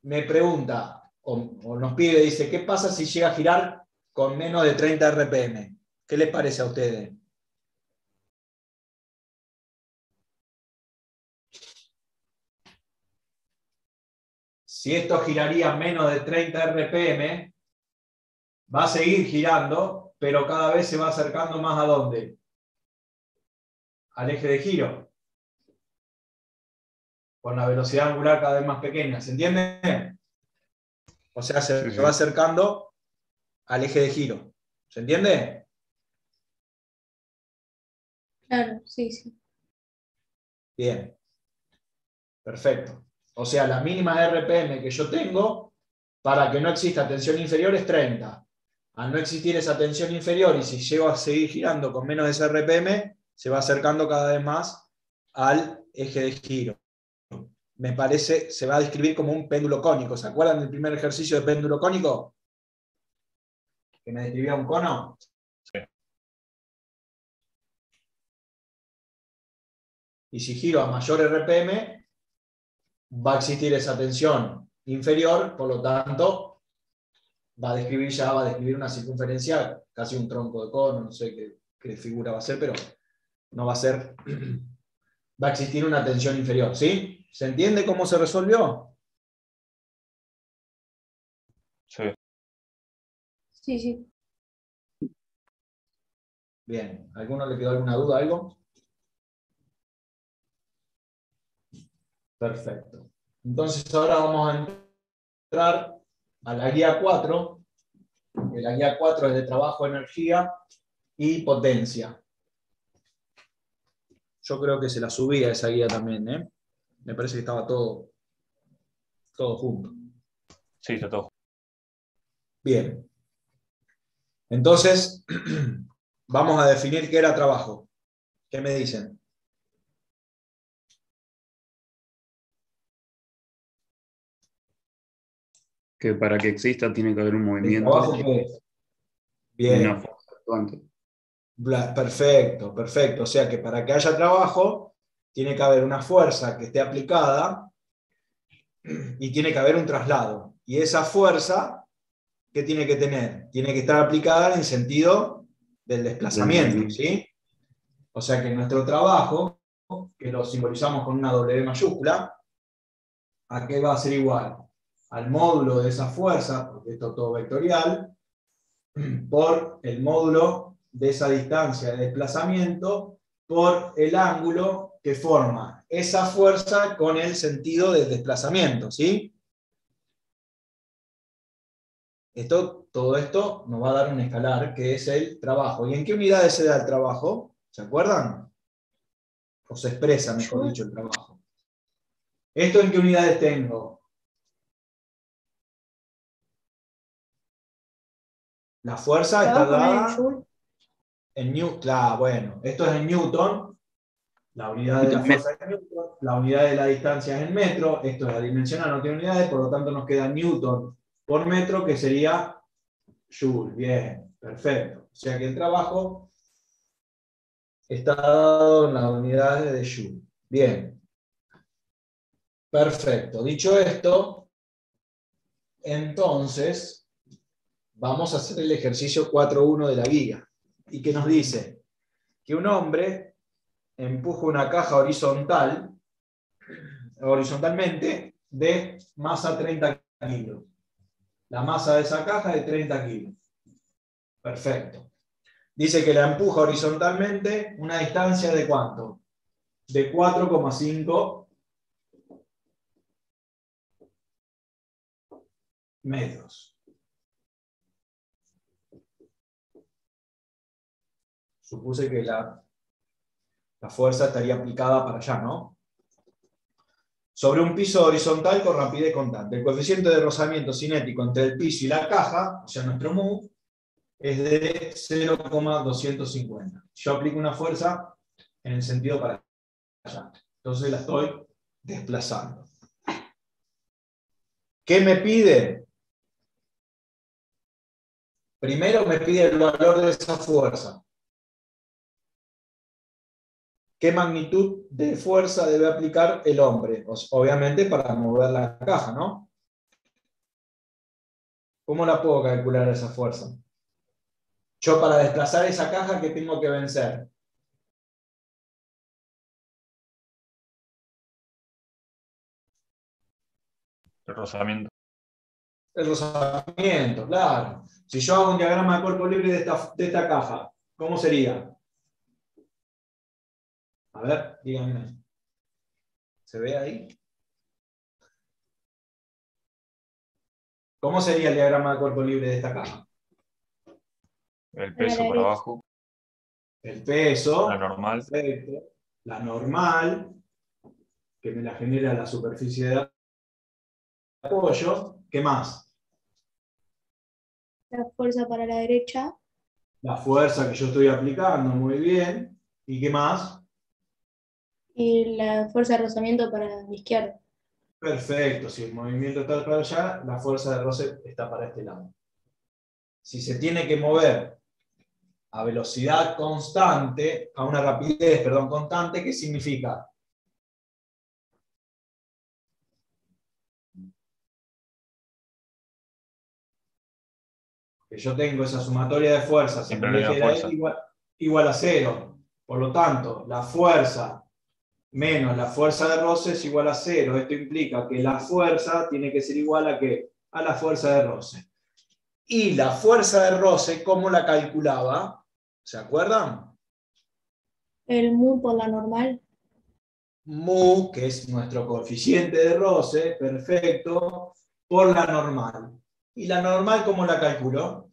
me pregunta, o nos pide, dice, ¿qué pasa si llega a girar con menos de 30 RPM? ¿Qué les parece a ustedes? Si esto giraría menos de 30 RPM, va a seguir girando, pero cada vez se va acercando más ¿a dónde? Al eje de giro. Con la velocidad angular cada vez más pequeña. ¿Se entiende? O sea, se Sí, va sí. acercando al eje de giro. ¿Se entiende? Claro, sí, sí. Bien. Perfecto. O sea, la mínima RPM que yo tengo para que no exista tensión inferior es 30. Al no existir esa tensión inferior y si llego a seguir girando con menos de ese RPM, se va acercando cada vez más al eje de giro. Me parece, se va a describir como un péndulo cónico. ¿Se acuerdan del primer ejercicio de péndulo cónico? Que me describía un cono. Sí. Y si giro a mayor RPM, va a existir esa tensión inferior, por lo tanto, va a describir una circunferencia, casi un tronco de cono, no sé qué figura va a ser, pero no va a ser, va a existir una tensión inferior, ¿sí? ¿Se entiende cómo se resolvió? Sí. Sí, sí. Bien, ¿a alguno le quedó alguna duda, algo? Perfecto. Entonces ahora vamos a entrar a la guía 4, que la guía 4 es de trabajo, energía y potencia. Yo creo que se la subí a esa guía también, ¿eh? Me parece que estaba todo junto. Sí, está todo. Bien. Entonces, vamos a definir qué era trabajo. ¿Qué me dicen? Que para que exista tiene que haber un ¿El movimiento trabajo qué es? y una Bien. fuerza actuante. Perfecto, perfecto. O sea que para que haya trabajo, tiene que haber una fuerza que esté aplicada y tiene que haber un traslado. Y esa fuerza, ¿qué tiene que tener? Tiene que estar aplicada en sentido del Del desplazamiento, movimiento. ¿sí? O sea que nuestro trabajo, que lo simbolizamos con una W mayúscula, ¿a qué va a ser igual? Al módulo de esa fuerza, porque esto es todo vectorial, por el módulo de esa distancia de desplazamiento por el ángulo que forma esa fuerza con el sentido del desplazamiento, ¿sí? Todo esto nos va a dar un escalar que es el trabajo. ¿Y en qué unidades se da el trabajo? ¿Se acuerdan? O se expresa, mejor dicho, el trabajo. ¿Esto en qué unidades tengo? La fuerza está Trabajo no es en dada Joule. en Newton. Claro, bueno, esto es en Newton. La unidad de la fuerza es Newton, la unidad de la distancia es en metro, esto es adimensional, no tiene unidades, por lo tanto nos queda Newton por metro, que sería Joule. Bien, perfecto. O sea que el trabajo está dado en las unidades de Joule. Bien. Perfecto. Dicho esto, entonces vamos a hacer el ejercicio 4.1 de la guía. ¿Y qué nos dice? Que un hombre empuja una caja horizontalmente de masa 30 kilos. La masa de esa caja es de 30 kilos. Perfecto. Dice que la empuja horizontalmente una distancia de ¿cuánto? De 4,5 metros. Supuse que la fuerza estaría aplicada para allá, ¿no? Sobre un piso horizontal con rapidez constante. El coeficiente de rozamiento cinético entre el piso y la caja, o sea, nuestro mu, es de 0,250. Yo aplico una fuerza en el sentido para allá. Entonces la estoy desplazando. ¿Qué me pide? Primero me pide el valor de esa fuerza. ¿Qué magnitud de fuerza debe aplicar el hombre? Obviamente para mover la caja, ¿no? ¿Cómo la puedo calcular esa fuerza? Yo para desplazar esa caja, ¿qué tengo que vencer? El rozamiento. El rozamiento, claro. Si yo hago un diagrama de cuerpo libre de esta caja, ¿cómo sería? A ver, díganme. ¿Se ve ahí? ¿Cómo sería el diagrama de cuerpo libre de esta caja? El peso por abajo. El peso. La normal. Perfecto. La normal, que me la genera la superficie de apoyo. ¿Qué más? La fuerza para la derecha. La fuerza que yo estoy aplicando, muy bien. ¿Y qué más? Y la fuerza de rozamiento para la izquierda. Perfecto, si el movimiento está para allá, la fuerza de roce está para este lado. Si se tiene que mover a velocidad constante, a una rapidez, perdón, constante, ¿qué significa? Que yo tengo esa sumatoria de fuerzas en Siempre el la eje misma de la fuerza. X igual a 0. Por lo tanto, la fuerza menos la fuerza de roce es igual a 0. Esto implica que la fuerza tiene que ser igual a ¿qué? A la fuerza de roce. Y la fuerza de roce, ¿cómo la calculaba? ¿Se acuerdan? El mu por la normal. Mu, que es nuestro coeficiente de roce, perfecto, por la normal. ¿Y la normal cómo la calculo?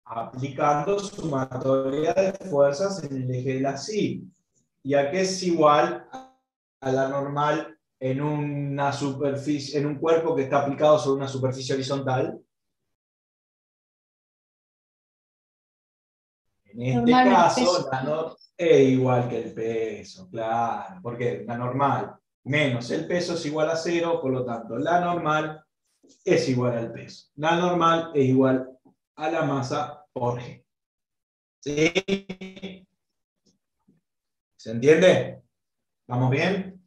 Aplicando sumatoria de fuerzas en el eje de la Y. ¿Y a qué es igual a la normal en una superficie, en un cuerpo que está aplicado sobre una superficie horizontal? En este Normal menos caso, peso. la normal es igual que el peso, claro, porque la normal menos el peso es igual a 0, por lo tanto, la normal es igual al peso. La normal es igual a la masa por G. ¿Sí? ¿Se entiende? ¿Vamos bien?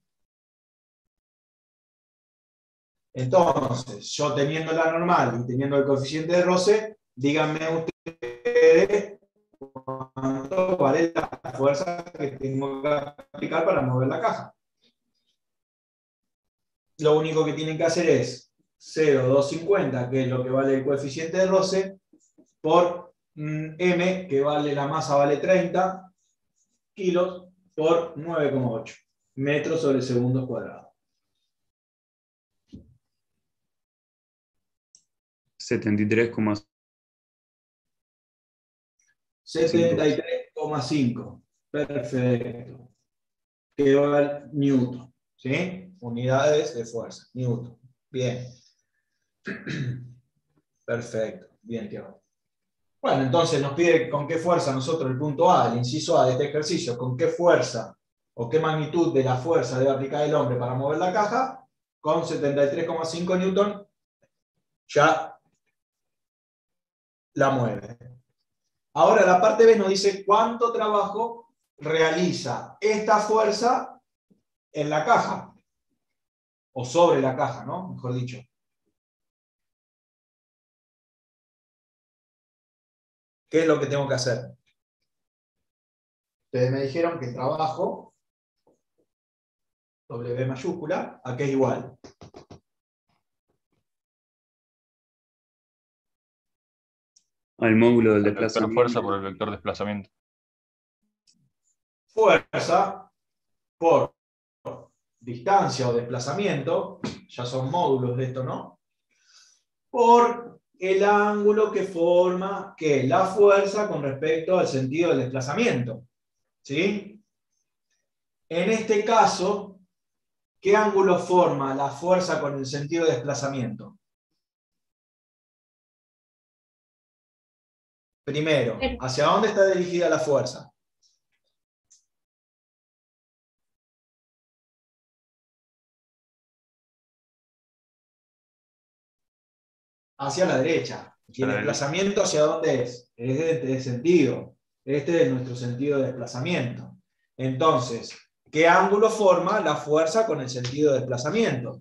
Entonces, yo teniendo la normal y teniendo el coeficiente de roce, díganme ustedes cuánto vale la fuerza que tengo que aplicar para mover la caja. Lo único que tienen que hacer es 0,250, que es lo que vale el coeficiente de roce, por M, que vale la masa, vale 30 kilos, por 9,8 metros sobre segundos cuadrados. 73,5. 73,5. Perfecto. Que va el newton. ¿Sí? Unidades de fuerza. Newton. Bien. Perfecto. Bien, Tiago. Bueno, entonces nos pide con qué fuerza nosotros el punto A, el inciso A de este ejercicio, con qué fuerza o qué magnitud de la fuerza debe aplicar el hombre para mover la caja. Con 73,5 newton ya la mueve. Ahora la parte B nos dice cuánto trabajo realiza esta fuerza en la caja, o sobre la caja, ¿no? Mejor dicho. ¿Qué es lo que tengo que hacer? Ustedes me dijeron que el trabajo, W mayúscula, ¿a qué es igual? Al módulo del El vector desplazamiento. fuerza por el vector desplazamiento. Fuerza por distancia o desplazamiento, ya son módulos de esto, ¿no? Por el ángulo que forma que la fuerza con respecto al sentido del desplazamiento. ¿Sí? En este caso, ¿qué ángulo forma la fuerza con el sentido de desplazamiento? Primero, ¿hacia dónde está dirigida la fuerza? Hacia la derecha. ¿Y el desplazamiento hacia dónde es? Es de sentido. Este es nuestro sentido de desplazamiento. Entonces, ¿qué ángulo forma la fuerza con el sentido de desplazamiento?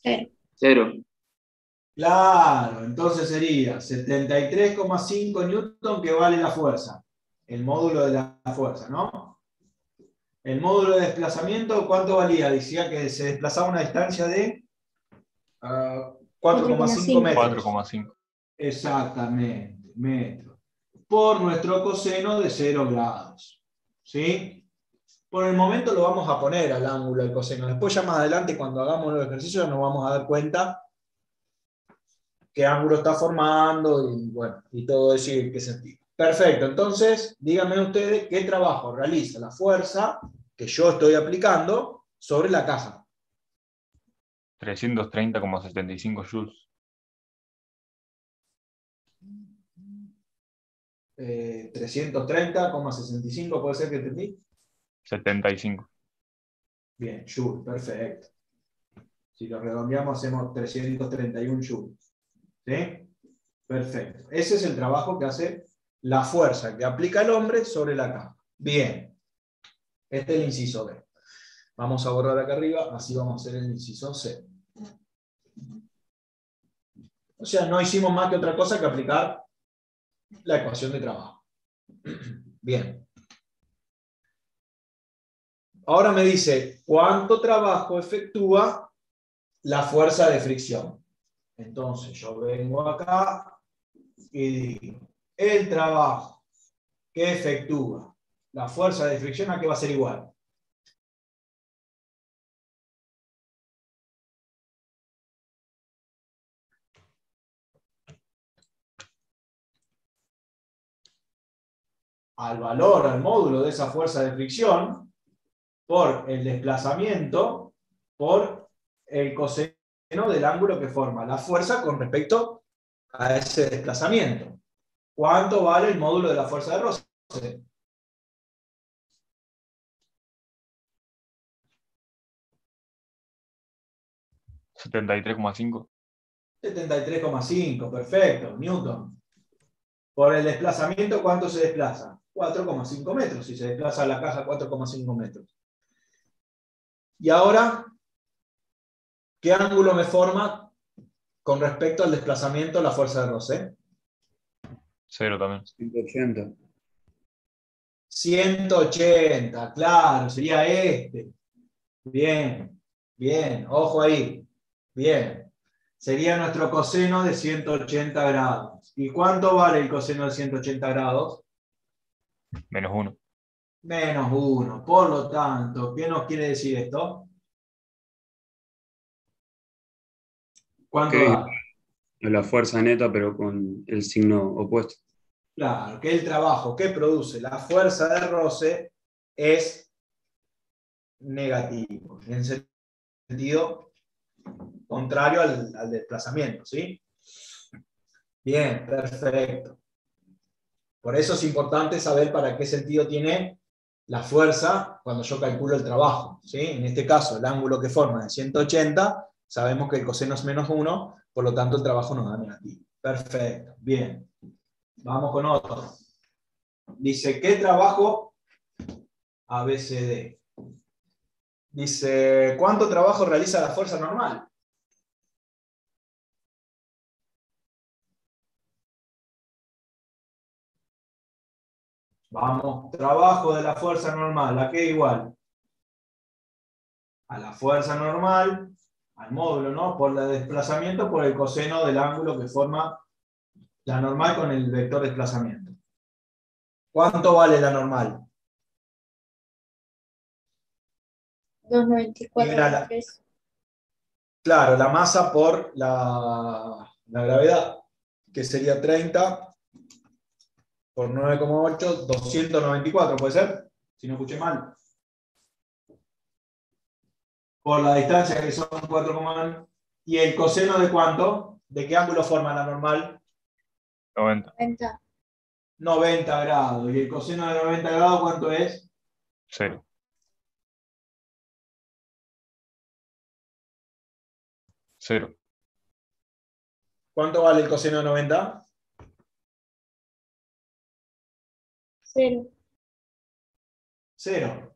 0. 0. Claro, entonces sería 73,5 newton que vale la fuerza. El módulo de la fuerza, ¿no? El módulo de desplazamiento, ¿cuánto valía? Decía que se desplazaba a una distancia de 4,5 metros. 4,5. Exactamente, metros. Por nuestro coseno de 0 grados. ¿Sí? Por el momento lo vamos a poner al ángulo del coseno. Después ya más adelante, cuando hagamos los ejercicios, nos vamos a dar cuenta qué ángulo está formando y, bueno, y todo eso y en qué sentido. Perfecto, entonces díganme ustedes qué trabajo realiza la fuerza que yo estoy aplicando sobre la caja. 330,75 joules. 330,65 puede ser que entendí. 75. Bien, joule, perfecto. Si lo redondeamos hacemos 331 joules. ¿Sí? Perfecto. Ese es el trabajo que hace la fuerza que aplica el hombre sobre la caja. Bien. Este es el inciso B. Vamos a borrar acá arriba, así vamos a hacer el inciso C. O sea, no hicimos más que otra cosa que aplicar la ecuación de trabajo. Bien. Ahora me dice, ¿cuánto trabajo efectúa la fuerza de fricción? Entonces yo vengo acá y digo, el trabajo que efectúa la fuerza de fricción, ¿a qué va a ser igual? Al valor, al módulo de esa fuerza de fricción, por el desplazamiento, por el coseno del ángulo que forma la fuerza con respecto a ese desplazamiento. ¿Cuánto vale el módulo de la fuerza de roce? 73,5. 73,5, perfecto, Newton. Por el desplazamiento, ¿cuánto se desplaza? 4,5 metros, si se desplaza la caja 4,5 metros. Y ahora, ¿qué ángulo me forma con respecto al desplazamiento de la fuerza de roce? 0 también. 180. 180, claro, sería este. Bien, bien, ojo ahí. Bien. Sería nuestro coseno de 180 grados. ¿Y cuánto vale el coseno de 180 grados? -1. Menos 1. Por lo tanto, ¿qué nos quiere decir esto? ¿Cuánto Ok. da? La fuerza neta, pero con el signo opuesto. Claro, que el trabajo que produce la fuerza de roce es negativo, en sentido contrario al desplazamiento, ¿sí? Bien, perfecto. Por eso es importante saber para qué sentido tiene la fuerza cuando yo calculo el trabajo, ¿sí? En este caso, el ángulo que forma es 180, sabemos que el coseno es -1, por lo tanto el trabajo nos da negativo. Perfecto, bien. Vamos con otro. Dice, ¿qué trabajo? ABCD. Dice, ¿cuánto trabajo realiza la fuerza normal? Vamos, trabajo de la fuerza normal, ¿a qué igual? A la fuerza normal, al módulo, ¿no? Por el desplazamiento, por el coseno del ángulo que forma la normal con el vector desplazamiento. ¿Cuánto vale la normal? 294,3. Claro, la masa por la gravedad, que sería 30 por 9,8, 294, ¿puede ser? Si no escuché mal. Por la distancia, que son 4,9. ¿Y el coseno de cuánto? ¿De qué ángulo forma la normal? 90. 90. 90 grados. ¿Y el coseno de 90 grados cuánto es? 0. 0. ¿Cuánto vale el coseno de 90? 0. 0.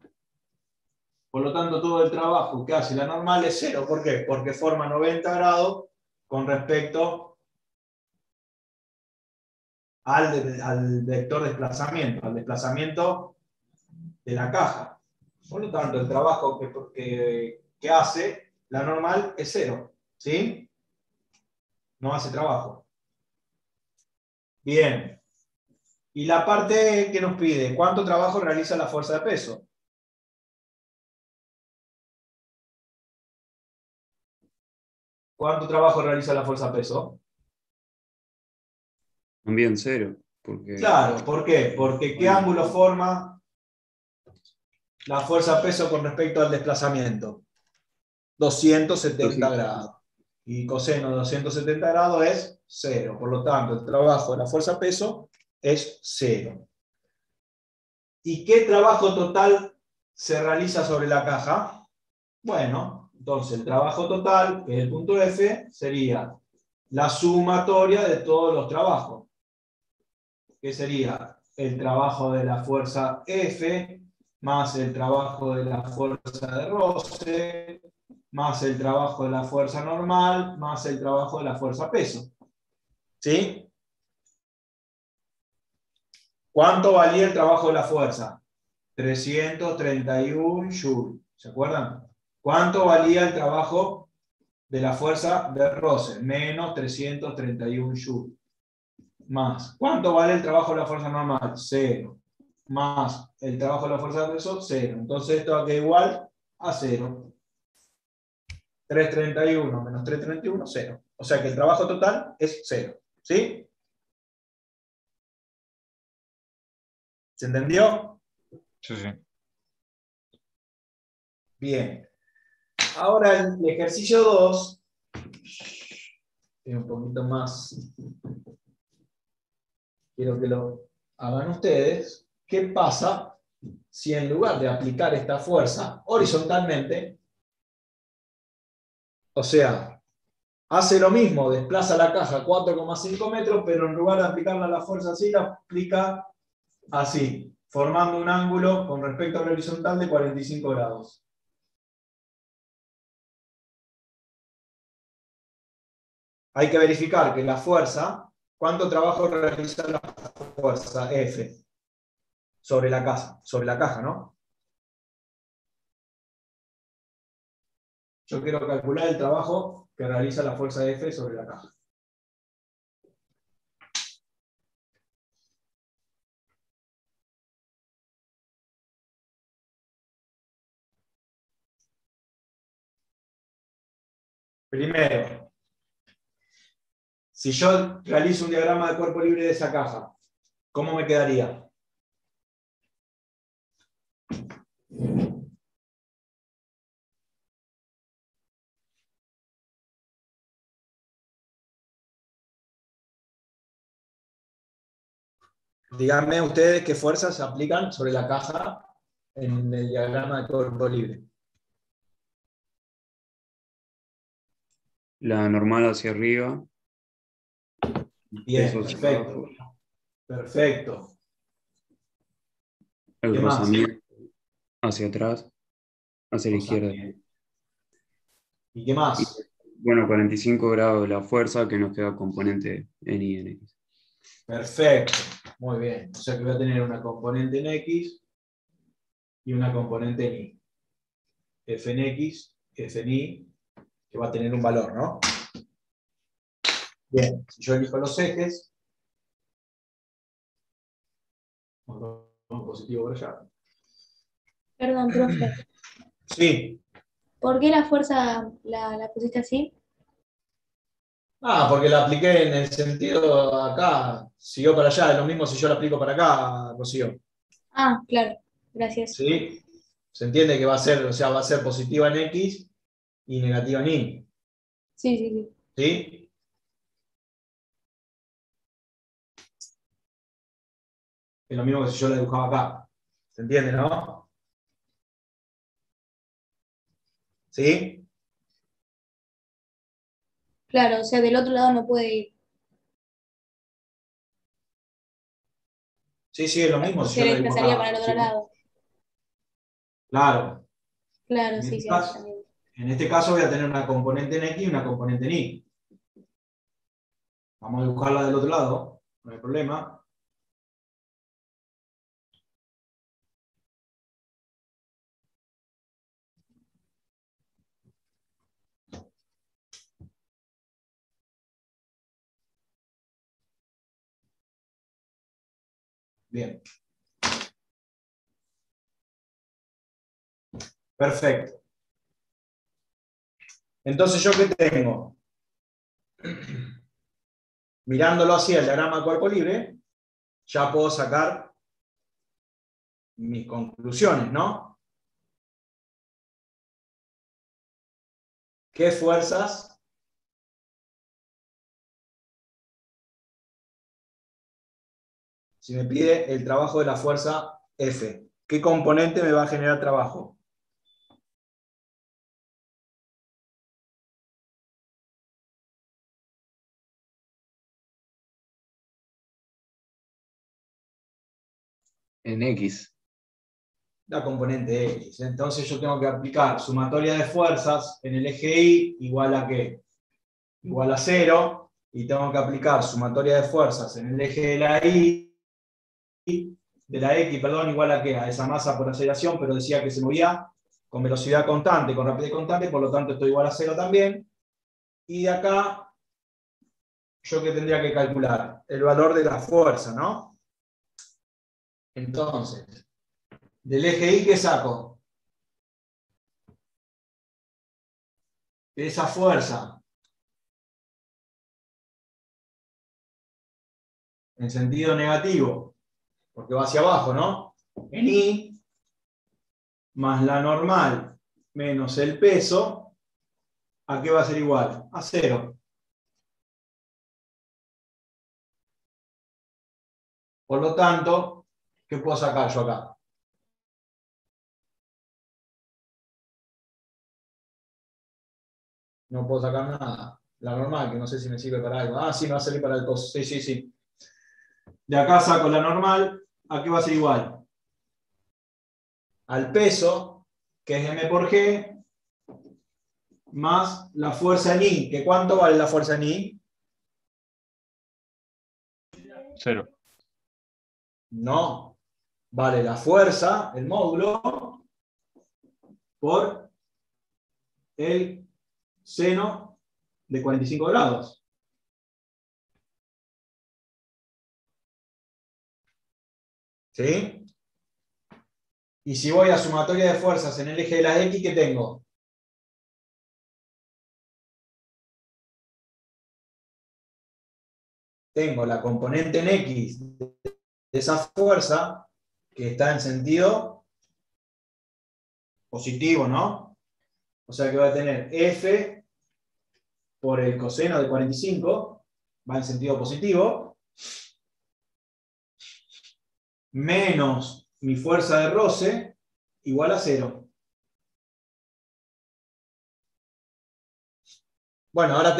Por lo tanto, todo el trabajo que hace la normal es 0. ¿Por qué? Porque forma 90 grados con respecto al vector desplazamiento, al desplazamiento de la caja. Por lo tanto, el trabajo que hace la normal es 0. ¿Sí? No hace trabajo. Bien. Y la parte que nos pide, ¿cuánto trabajo realiza la fuerza de peso? ¿Cuánto trabajo realiza la fuerza de peso? También 0. Porque Claro, ¿por qué? Porque ¿qué ángulo forma la fuerza de peso con respecto al desplazamiento? 270 grados. Y coseno de 270 grados es 0. Por lo tanto, el trabajo de la fuerza de peso es 0. ¿Y qué trabajo total se realiza sobre la caja? Bueno, entonces el trabajo total, que es el punto F, sería la sumatoria de todos los trabajos. Que sería el trabajo de la fuerza F, más el trabajo de la fuerza de roce, más el trabajo de la fuerza normal, más el trabajo de la fuerza peso. ¿Sí? ¿Cuánto valía el trabajo de la fuerza? 331 joules. ¿Se acuerdan? ¿Cuánto valía el trabajo de la fuerza de roce? Menos 331 joules. Más. ¿Cuánto vale el trabajo de la fuerza normal? 0. Más el trabajo de la fuerza de peso, 0. Entonces esto va a quedar igual a 0. 331 menos 331, 0. O sea que el trabajo total es 0. ¿Sí? ¿Se entendió? Sí, sí. Bien. Ahora el ejercicio 2 es un poquito más. Quiero que lo hagan ustedes. ¿Qué pasa si en lugar de aplicar esta fuerza horizontalmente, o sea, Hace lo mismo, desplaza la caja 4,5 metros, pero en lugar de aplicarle la fuerza así, la aplica así, formando un ángulo con respecto al horizontal de 45 grados. Hay que verificar que la fuerza, ¿cuánto trabajo realiza la fuerza F? Sobre la caja, ¿no? Yo quiero calcular el trabajo que realiza la fuerza F sobre la caja. Primero, si yo realizo un diagrama de cuerpo libre de esa caja, ¿cómo me quedaría? Díganme ustedes qué fuerzas se aplican sobre la caja en el diagrama de cuerpo libre. La normal hacia arriba. Bien, Peso hacia perfecto. abajo. Perfecto. El ¿Qué más? rozamiento hacia atrás, hacia la izquierda. ¿Y qué más? Bueno, 45 grados de la fuerza que nos queda componente en Y en X. Perfecto. Muy bien. O sea que voy a tener una componente en X y una componente en Y. F en X, F en Y, que va a tener un valor, ¿no? Bien. Si yo elijo los ejes, un positivo por allá. Perdón, profe. Sí. ¿Por qué la fuerza la pusiste así? Porque la apliqué en el sentido acá, siguió para allá, es lo mismo si yo la aplico para acá, Rocío. Ah, claro. Gracias. ¿Sí? Se entiende que va a ser, o sea, va a ser positiva en X y negativa en Y. Sí, sí, sí. ¿Sí? Es lo mismo que si yo la dibujaba acá. ¿Se entiende, no? ¿Sí? Claro, o sea, del otro lado no puede ir. Sí, sí, es lo mismo si Se yo la dibujo desplazaría para acá. el otro ¿Sí? lado. Claro. Claro, En sí, este sí, caso, también. voy a tener una componente en X y una componente en Y. Vamos a dibujarla del otro lado, no hay problema. Bien. Perfecto. Entonces, ¿yo qué tengo? Mirándolo así, el diagrama de cuerpo libre, ya puedo sacar mis conclusiones, ¿no? ¿Qué fuerzas si me pide el trabajo de la fuerza F? ¿Qué componente me va a generar trabajo? En X. La componente X. Entonces yo tengo que aplicar sumatoria de fuerzas en el eje Y igual a ¿qué? Igual a 0. Y tengo que aplicar sumatoria de fuerzas en el eje de la Y, de la X, perdón, igual a ¿qué? A esa masa por aceleración, pero decía que se movía con velocidad constante, con rapidez constante, por lo tanto esto igual a 0 también. Y de acá, ¿yo qué tendría que calcular? El valor de la fuerza, ¿no? Entonces, del eje Y, ¿qué saco? Esa fuerza en sentido negativo, porque va hacia abajo, ¿no? En Y, más la normal, menos el peso, ¿a qué va a ser igual? A 0. Por lo tanto, ¿qué puedo sacar yo acá? No puedo sacar nada. la normal, que no sé si me sirve para algo. Ah, sí, me va a servir para el coso. Sí, sí, sí. De acá saco la normal, ¿a qué va a ser igual? Al peso, que es m por g, más la fuerza en I. ¿Que cuánto vale la fuerza en I? 0. No. Vale la fuerza, el módulo, por el seno de 45 grados. ¿Sí? Y si voy a sumatoria de fuerzas en el eje de las X, ¿qué tengo? Tengo la componente en X de esa fuerza que está en sentido positivo, ¿no? O sea que voy a tener F por el coseno de 45, va en sentido positivo, menos mi fuerza de roce, igual a 0. Bueno, ahora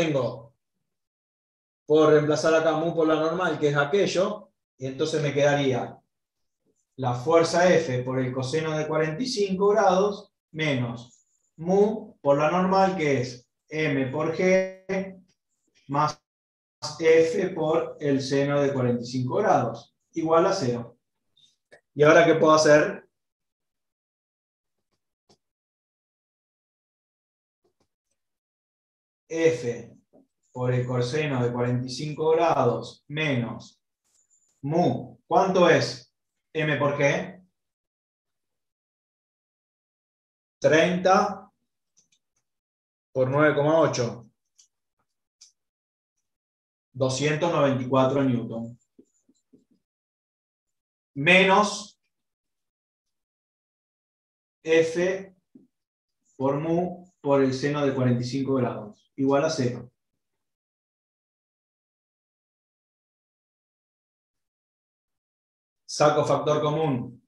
puedo reemplazar acá mu por la normal, que es aquello, y entonces me quedaría la fuerza F por el coseno de 45 grados, menos mu por la normal, que es m por g, más F por el seno de 45 grados, igual a 0. ¿Y ahora qué puedo hacer? F por el coseno de 45 grados menos mu. ¿Cuánto es m por g? 30 por 9,8. 294 newton. Menos F por mu por el seno de 45 grados. Igual a 0. Saco factor común.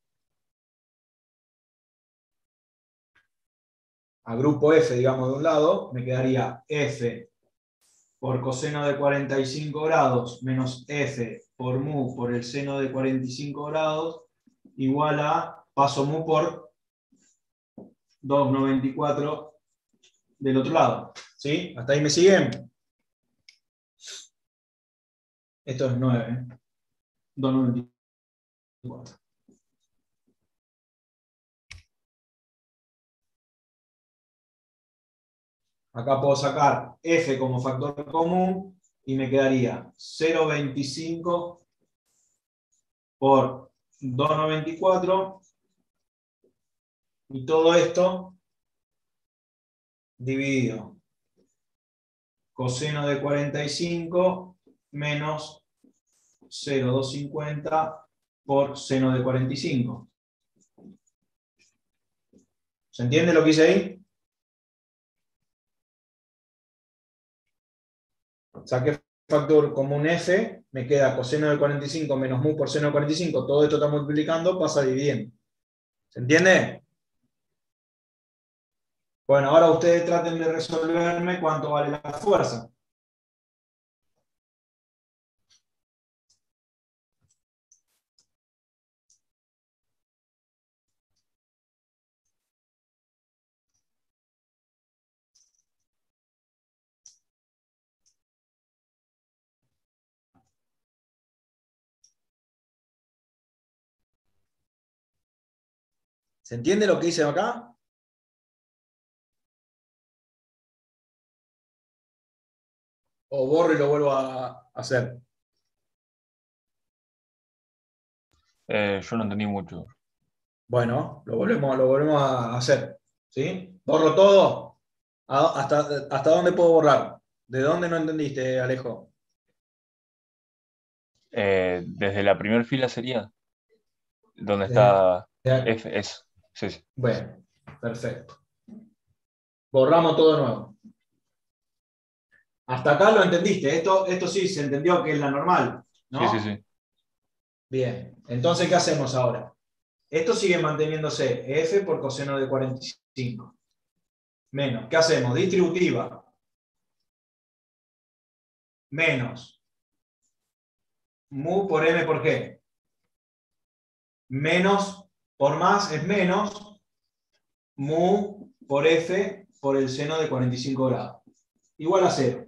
Agrupo F, digamos, de un lado. Me quedaría F por coseno de 45 grados menos F por mu por el seno de 45 grados igual a, paso mu por 2,94 del otro lado. ¿Sí? ¿Hasta ahí me siguen? Esto es 9. 2,94. Acá puedo sacar F como factor común y me quedaría 0,25 por 2,94 y todo esto dividido coseno de 45 menos 0,250 por seno de 45. ¿Se entiende lo que hice ahí? Saqué factor común F, me queda coseno de 45 menos mu por seno de 45, todo esto está multiplicando, pasa dividiendo. ¿Se entiende? Bueno, ahora ustedes traten de resolverme cuánto vale la fuerza. ¿Se entiende lo que hice acá? O borro y lo vuelvo a hacer. Yo no entendí mucho. Bueno, lo volvemos a hacer. ¿Sí? ¿Borro todo? ¿Hasta dónde puedo borrar? ¿De dónde no entendiste, Alejo? Desde la primera fila sería donde Desde- está F, eso. Sí, sí. Bueno, perfecto. Borramos todo de nuevo. Hasta acá lo entendiste. Esto sí se entendió que es la normal, ¿no? Sí, sí, sí. Bien. Entonces, ¿qué hacemos ahora? Esto sigue manteniéndose. F por coseno de 45. Menos. ¿Qué hacemos? Distributiva. menos mu por m por g. Menos por más es menos mu por f por el seno de 45 grados. Igual a 0.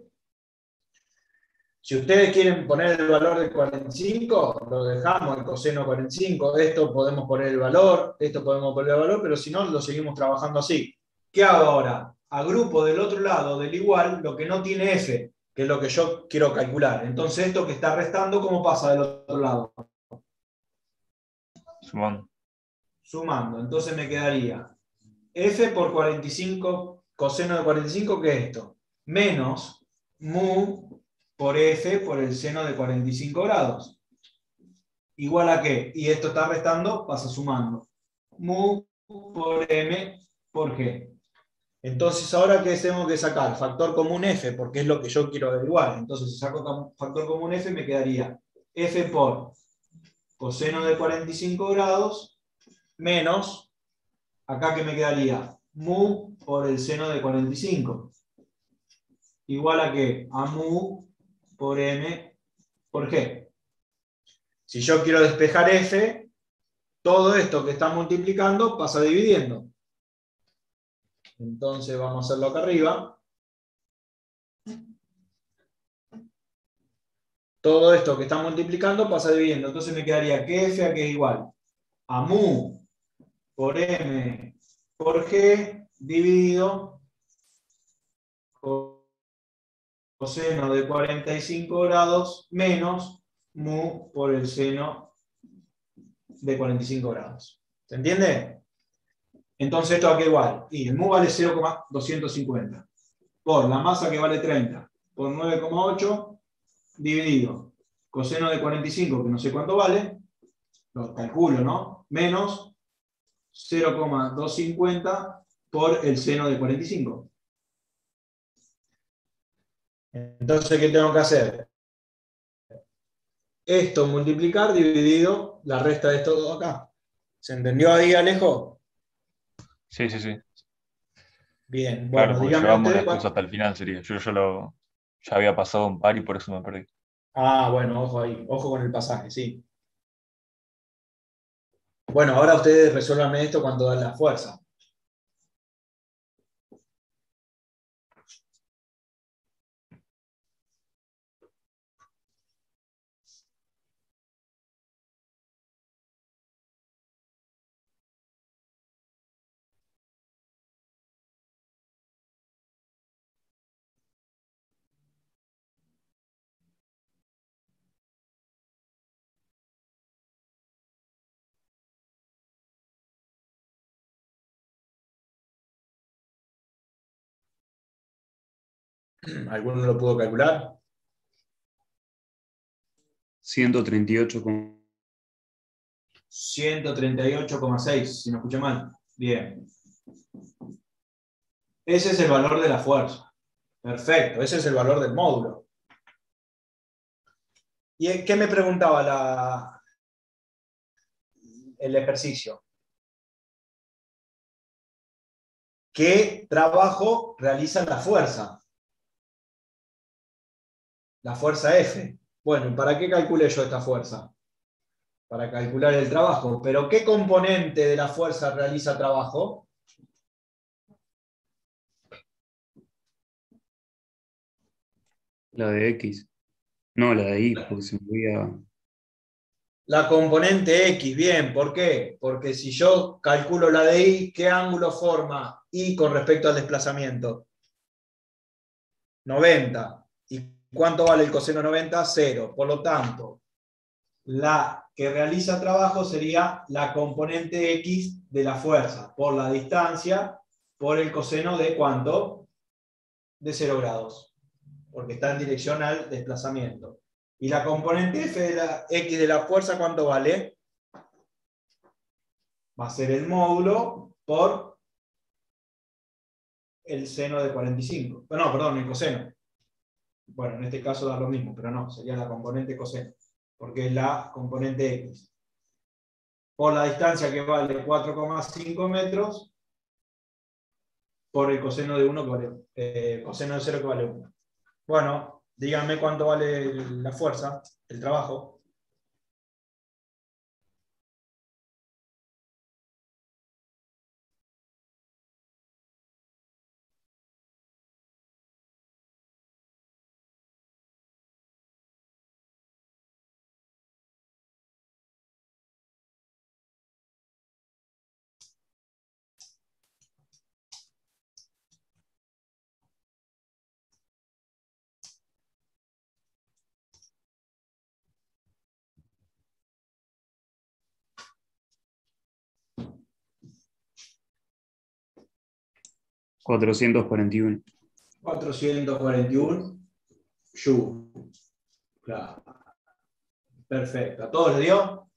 Si ustedes quieren poner el valor de 45, lo dejamos, el coseno 45. Esto podemos poner el valor, esto podemos poner el valor, pero si no, lo seguimos trabajando así. ¿Qué hago ahora? Agrupo del otro lado del igual lo que no tiene f, que es lo que yo quiero calcular. Entonces esto que está restando, ¿cómo pasa del otro lado? Sumando. Sumando. Entonces me quedaría f por 45, coseno de 45, ¿qué es esto? Menos mu por f por el seno de 45 grados. ¿Igual a qué? Y esto está restando, pasa sumando. Mu por m por g. Entonces, ¿ahora qué tengo que sacar? Factor común f, porque es lo que yo quiero averiguar. Entonces, si saco factor común f, me quedaría f por coseno de 45 grados menos, acá que me quedaría mu por el seno de 45. Igual a qué? A mu por m por g. Si yo quiero despejar f, todo esto que está multiplicando pasa dividiendo. Entonces vamos a hacerlo acá arriba. Todo esto que está multiplicando pasa dividiendo. Entonces me quedaría que f a que es igual a mu por m por g dividido coseno de 45 grados menos mu por el seno de 45 grados. ¿Se entiende? Entonces esto a qué igual. Y el mu vale 0,250 por la masa que vale 30 por 9,8 dividido coseno de 45, que no sé cuánto vale, lo calculo, ¿no? Menos 0,250 por el seno de 45. Entonces, ¿qué tengo que hacer? Esto multiplicar dividido la resta de esto todo acá. ¿Se entendió ahí, Alejo? Sí. Bien, Claro, bueno, porque dígame llevamos ustedes después hasta el final sería. Yo ya había pasado un par y por eso me perdí. Ah, bueno, ojo ahí, ojo con el pasaje, sí. Bueno, ahora ustedes resuélvanme esto cuando dan la fuerza. ¿Alguno lo pudo calcular? 138. 138,6, si no escuché mal. Bien. Ese es el valor de la fuerza. Perfecto, ese es el valor del módulo. ¿Y qué me preguntaba el ejercicio? ¿Qué trabajo realiza la fuerza? La fuerza F. Bueno, ¿para qué calculé yo esta fuerza? Para calcular el trabajo. ¿Pero qué componente de la fuerza realiza trabajo? La de X. No, la de Y, porque se me olvida. La componente X, bien, ¿por qué? Porque si yo calculo la de Y, ¿qué ángulo forma Y con respecto al desplazamiento? 90. ¿Y cuánto vale el coseno 90? 0. Por lo tanto, la que realiza trabajo sería la componente X de la fuerza, por la distancia, por el coseno de ¿cuánto? De 0 grados, porque está en dirección al desplazamiento. ¿Y la componente F de la X de la fuerza cuánto vale? Va a ser el módulo por el seno de 45. No, perdón, el coseno. Bueno, en este caso da lo mismo, pero no, sería la componente coseno, porque es la componente X. Por la distancia que vale 4,5 metros, por el coseno de 1 que vale, coseno de 0 que vale 1. Bueno, Díganme cuánto vale la fuerza, el trabajo. $441. 441 Joule. Claro. Perfecto. ¿A todos les dio?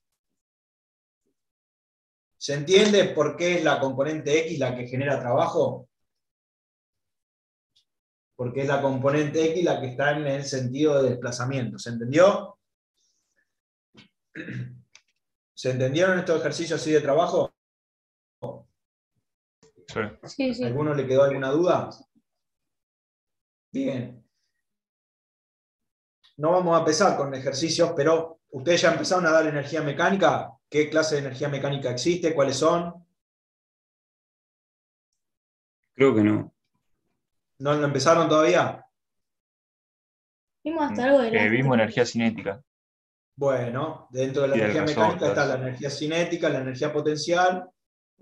¿Se entiende por qué es la componente X la que genera trabajo? Porque es la componente X la que está en el sentido de desplazamiento. ¿Se entendió? ¿Se entendieron estos ejercicios así de trabajo? Sí. Sí, sí. ¿A alguno le quedó alguna duda? Bien. No vamos a empezar con ejercicios, pero ustedes ya empezaron a dar energía mecánica. ¿Qué clase de energía mecánica existe? ¿Cuáles son? Creo que no. ¿No lo empezaron todavía? Vimos hasta algo de elástico. Vimos energía cinética. Bueno, dentro de la Y el energía resorte, mecánica está eso. la energía cinética, la energía potencial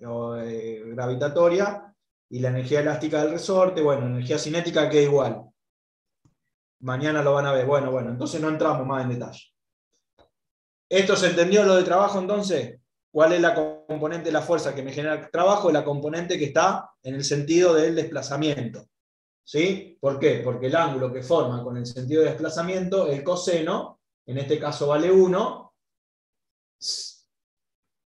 o gravitatoria y la energía elástica del resorte. Bueno, energía cinética queda igual. Mañana lo van a ver. Bueno, entonces no entramos más en detalle. ¿Esto se entendió lo de trabajo entonces? ¿Cuál es la componente de la fuerza que me genera trabajo? La componente que está en el sentido del desplazamiento. ¿Sí? ¿Por qué? Porque el ángulo que forma con el sentido de desplazamiento, el coseno, en este caso vale 1,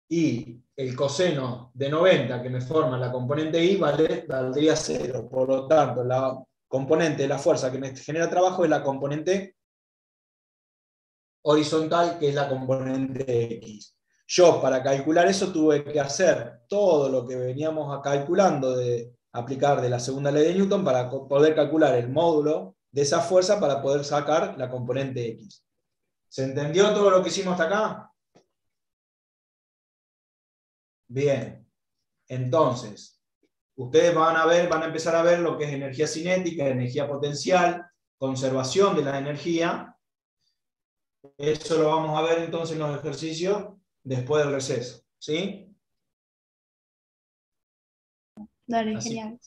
y el coseno de 90 que me forma la componente I valdría 0. Por lo tanto, la componente de la fuerza que me genera trabajo es la componente horizontal, que es la componente X. Yo, para calcular eso, tuve que hacer todo lo que veníamos calculando de aplicar de la segunda ley de Newton para poder calcular el módulo de esa fuerza para poder sacar la componente X. ¿Se entendió todo lo que hicimos hasta acá? Bien. Entonces, ustedes van a empezar a ver lo que es energía cinética, energía potencial, conservación de la energía. Eso lo vamos a ver entonces en los ejercicios después del receso. ¿Sí? Dale, Así. genial.